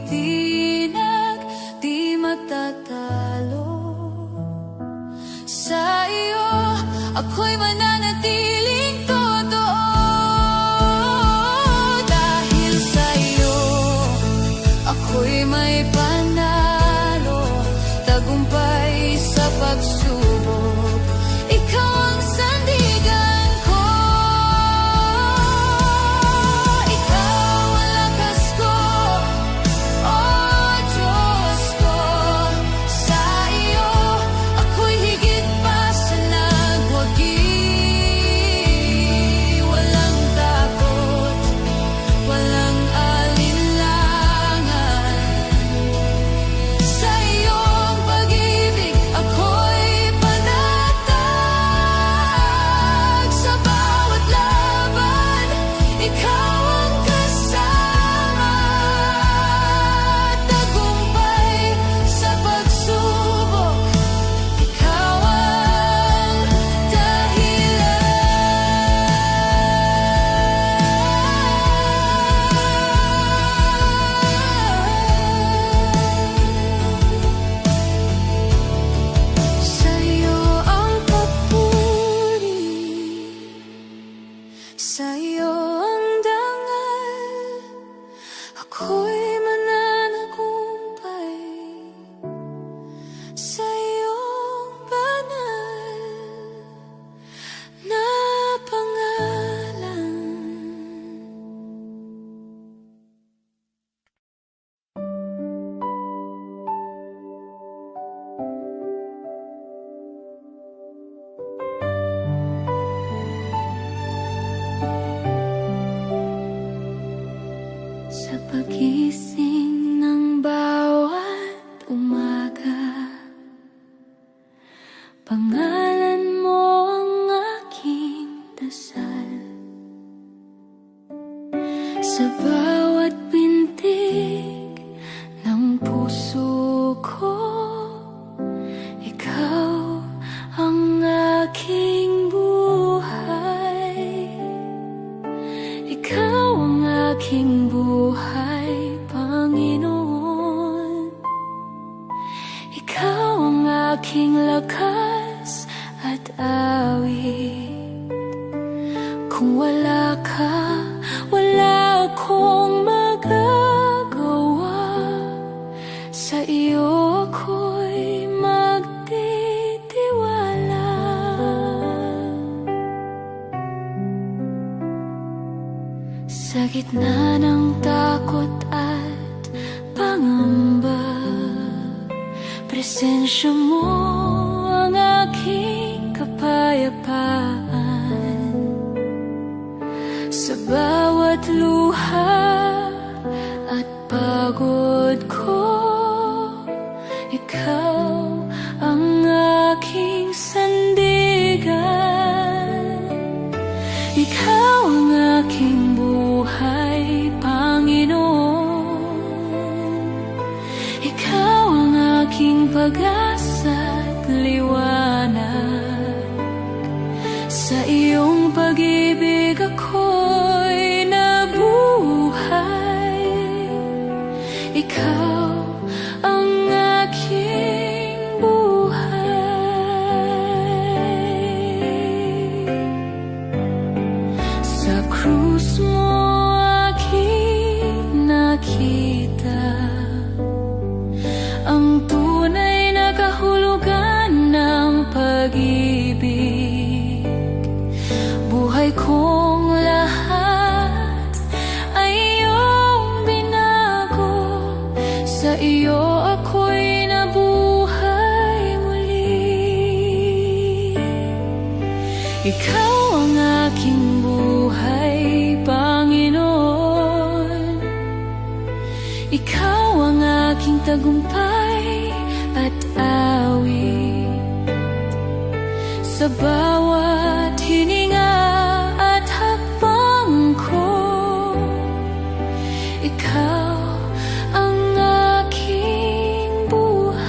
tititinag, di matatalo. Sa iyo, ako'y mananatiling totoo. Dahil sa iyo, ako'y may panalo, tagumpay sa pagsubok. Ikaw ang sandigan ko, ikaw ang lakas ko, oh Diyos ko. Sa iyo, ako'y higit pa sa nagwagi. Walang takot, walang alinlangan. Sa iyong pag-ibig, ako'y panatag. Sa bawat laban, ikaw ang kasama. Tagumpay sa pagsubok, ikaw ang dahilan. Sa iyo ang papuri, sa iyo ang dangal, ako'y mananagumpay sa iyong banal na pangalan. Sa pagising ng bawat umaga, pangalan mo ang aking dasal. Sa bawat pintig ng puso ko, ikaw ang aking buhay. Ikaw ang aking buhay, Panginoon. Ikaw ang aking lakas at awit. Kung wala ka, wala akong magagawa. Sa iyo ako'y magtitiwala. Sa gitna ng takot at pangamba, presensya mo ang aking kapayapaan. Sa bawat luha at pagod ko, ikaw ang aking sandigan. Ikaw ang aking buhay, Panginoon. Ikaw ang aking pag-asa at liwanag. Sa iyong pag-ibig ako'y nabuhay. Ikaw ang aking buhay. Sa krus mo aking nakita ang tunay na kahulugan ng pag-ibig. Buhay kong lahat ay iyong binago. Sa iyo ako'y nabuhay muli. Ikaw ang aking buhay, Panginoon. Ikaw ang aking tagumpay at awit. Sa bawat hininga at hakbang ko, ikaw ang aking buhay.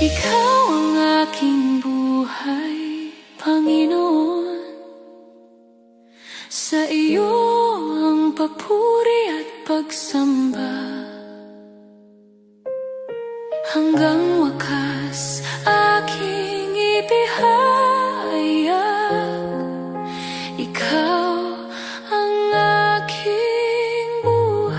Ikaw ang aking buhay, Panginoon. Sa iyo ang papuri at pagsamba, hanggang wakas aking ibihayag. Ikaw ang aking buhay.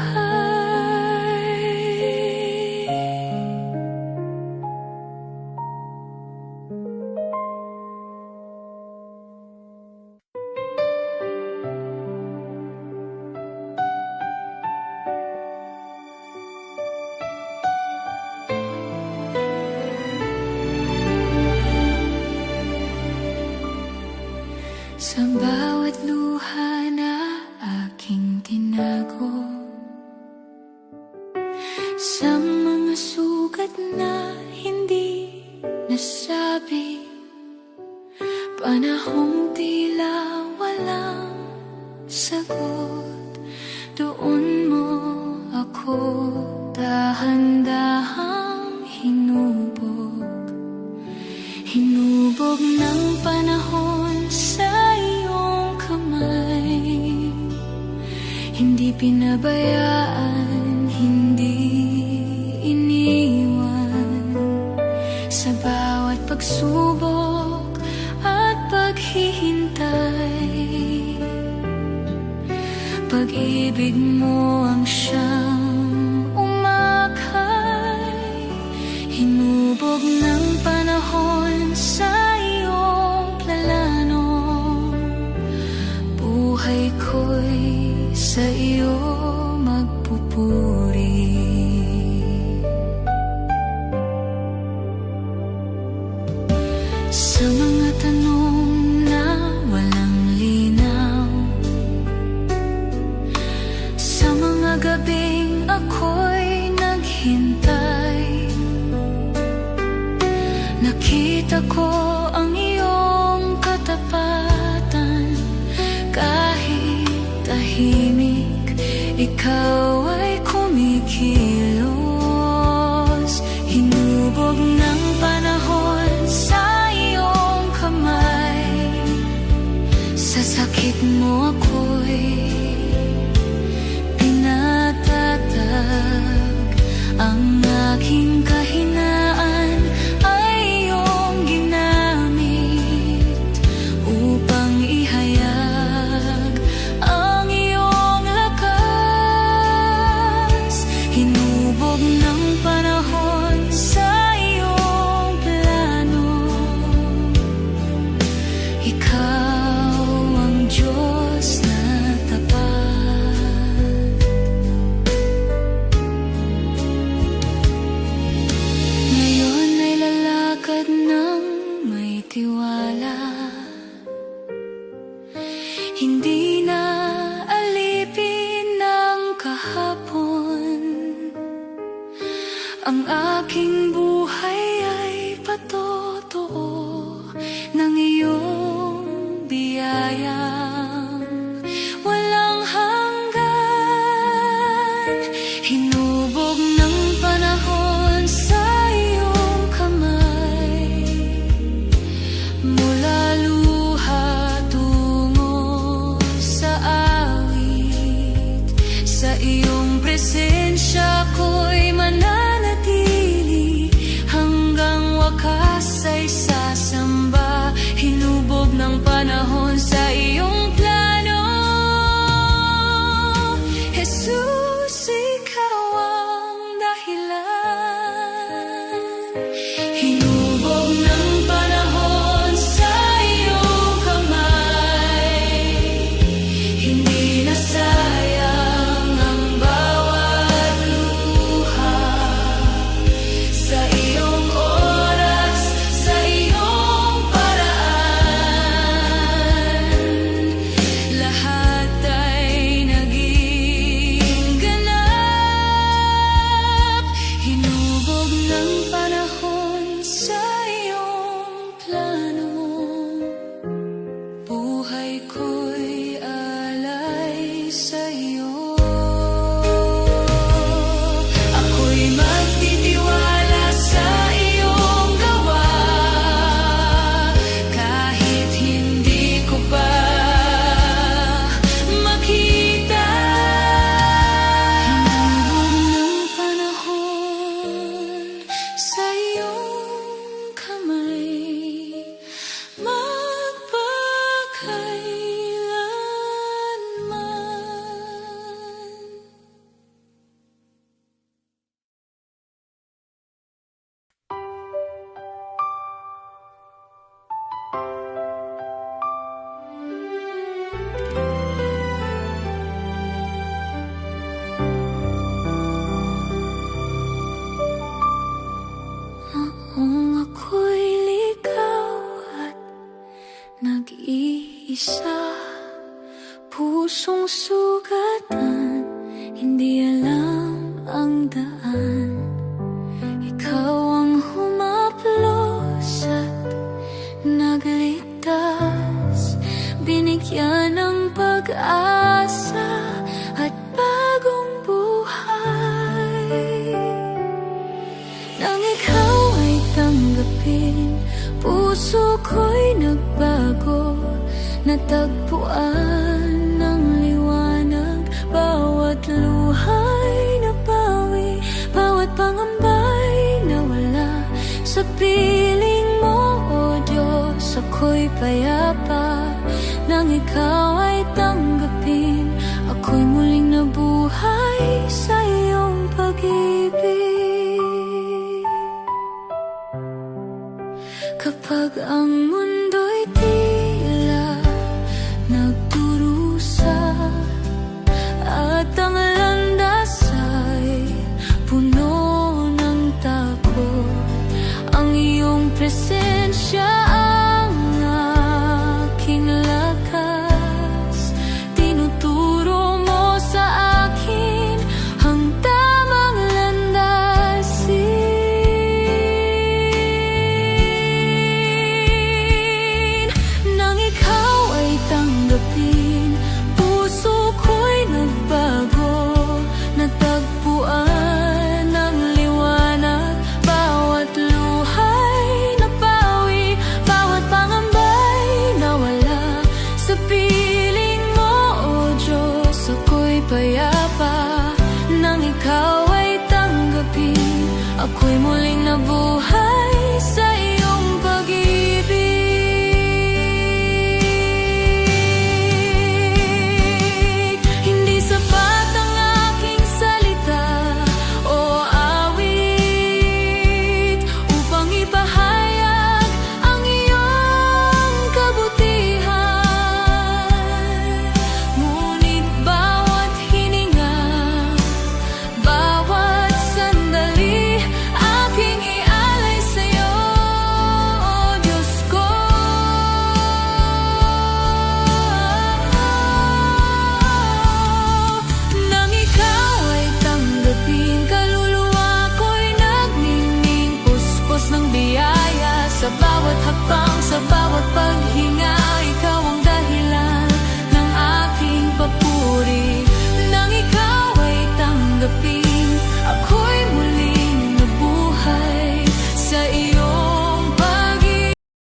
Sa bawat luha na aking tinago, sa mga sugat na hindi nasabi, panahong tila walang sagot, doon mo ako dahan-dahang hinubog. Hinubog ng panahon sa iyong kamay, hindi pinabayaan, hindi iniwan. Sa bawat pagsubok at paghihintay, pag-ibig mo ang siyang umakay. Hinubog ng panahon sa iyong plano, buhay ko'y sa iyo magpupuri. Sa mga tanong na walang linaw, sa mga gabing ako'y naghintay, nakita ko ang iyong katapatan. Kahit tahimik, ikaw ay kumikilos. Hinubog ng panahon sa iyong kamay, sa sakit mo ako'y pinatatag. Ang aking kahinaan ay iyong ginamit upang ihayag ang iyong lakas. Hinubog ng panahon sa iyong plano, ikaw ang Diyos na tapat. Ngayon ay lalakad ng may tiwala, hindi na alipin ng kahapon. Ang aking buhay ay patotoo ng iyong biyayang walang hanggan. Hinubog ng panahon sa iyong kamay, mula luha tungo sa awit. Sa iyong presensya ko'y mananatili, hanggang wakas ay sasamba. Hinubog ng panahon sa iyong plano, Jesus, ikaw ang dahilan. Hinubog ng panahon sa iyong kamay, hindi na sayang ang bawat pusong sugatan, hindi alam ang daan. Ikaw ang humaplos at nagligtas, binigyan ng pag-asa at bagong buhay. Nang ikaw ay tanggapin, puso ko'y nagbago, natagpuan ng liwanag. Bawat luha'y nabawi, bawat pangamba'y nawala. Sa piling mo, O Diyos, ako'y payapa. Nang ikaw ay tanggapin, ako'y muling nabuhay sa iyong pag-ibig. Kapag ang mundo'y tila nagdurusa at ang landas ay puno ng takot, ang iyong presensya ang aking lakas. Tinuturo mo sa akin ang tamang landasin. Nang ikaw ay tanggapin, puso ko'y nagbago, natagpuan ng liwanag. Bawat luha'y nabawi, bawat pangamba'y nawala. Sa piling mo, O Diyos, ako'y payapa. Nang ikaw ay tanggapin, ako'y muling nabuhay sa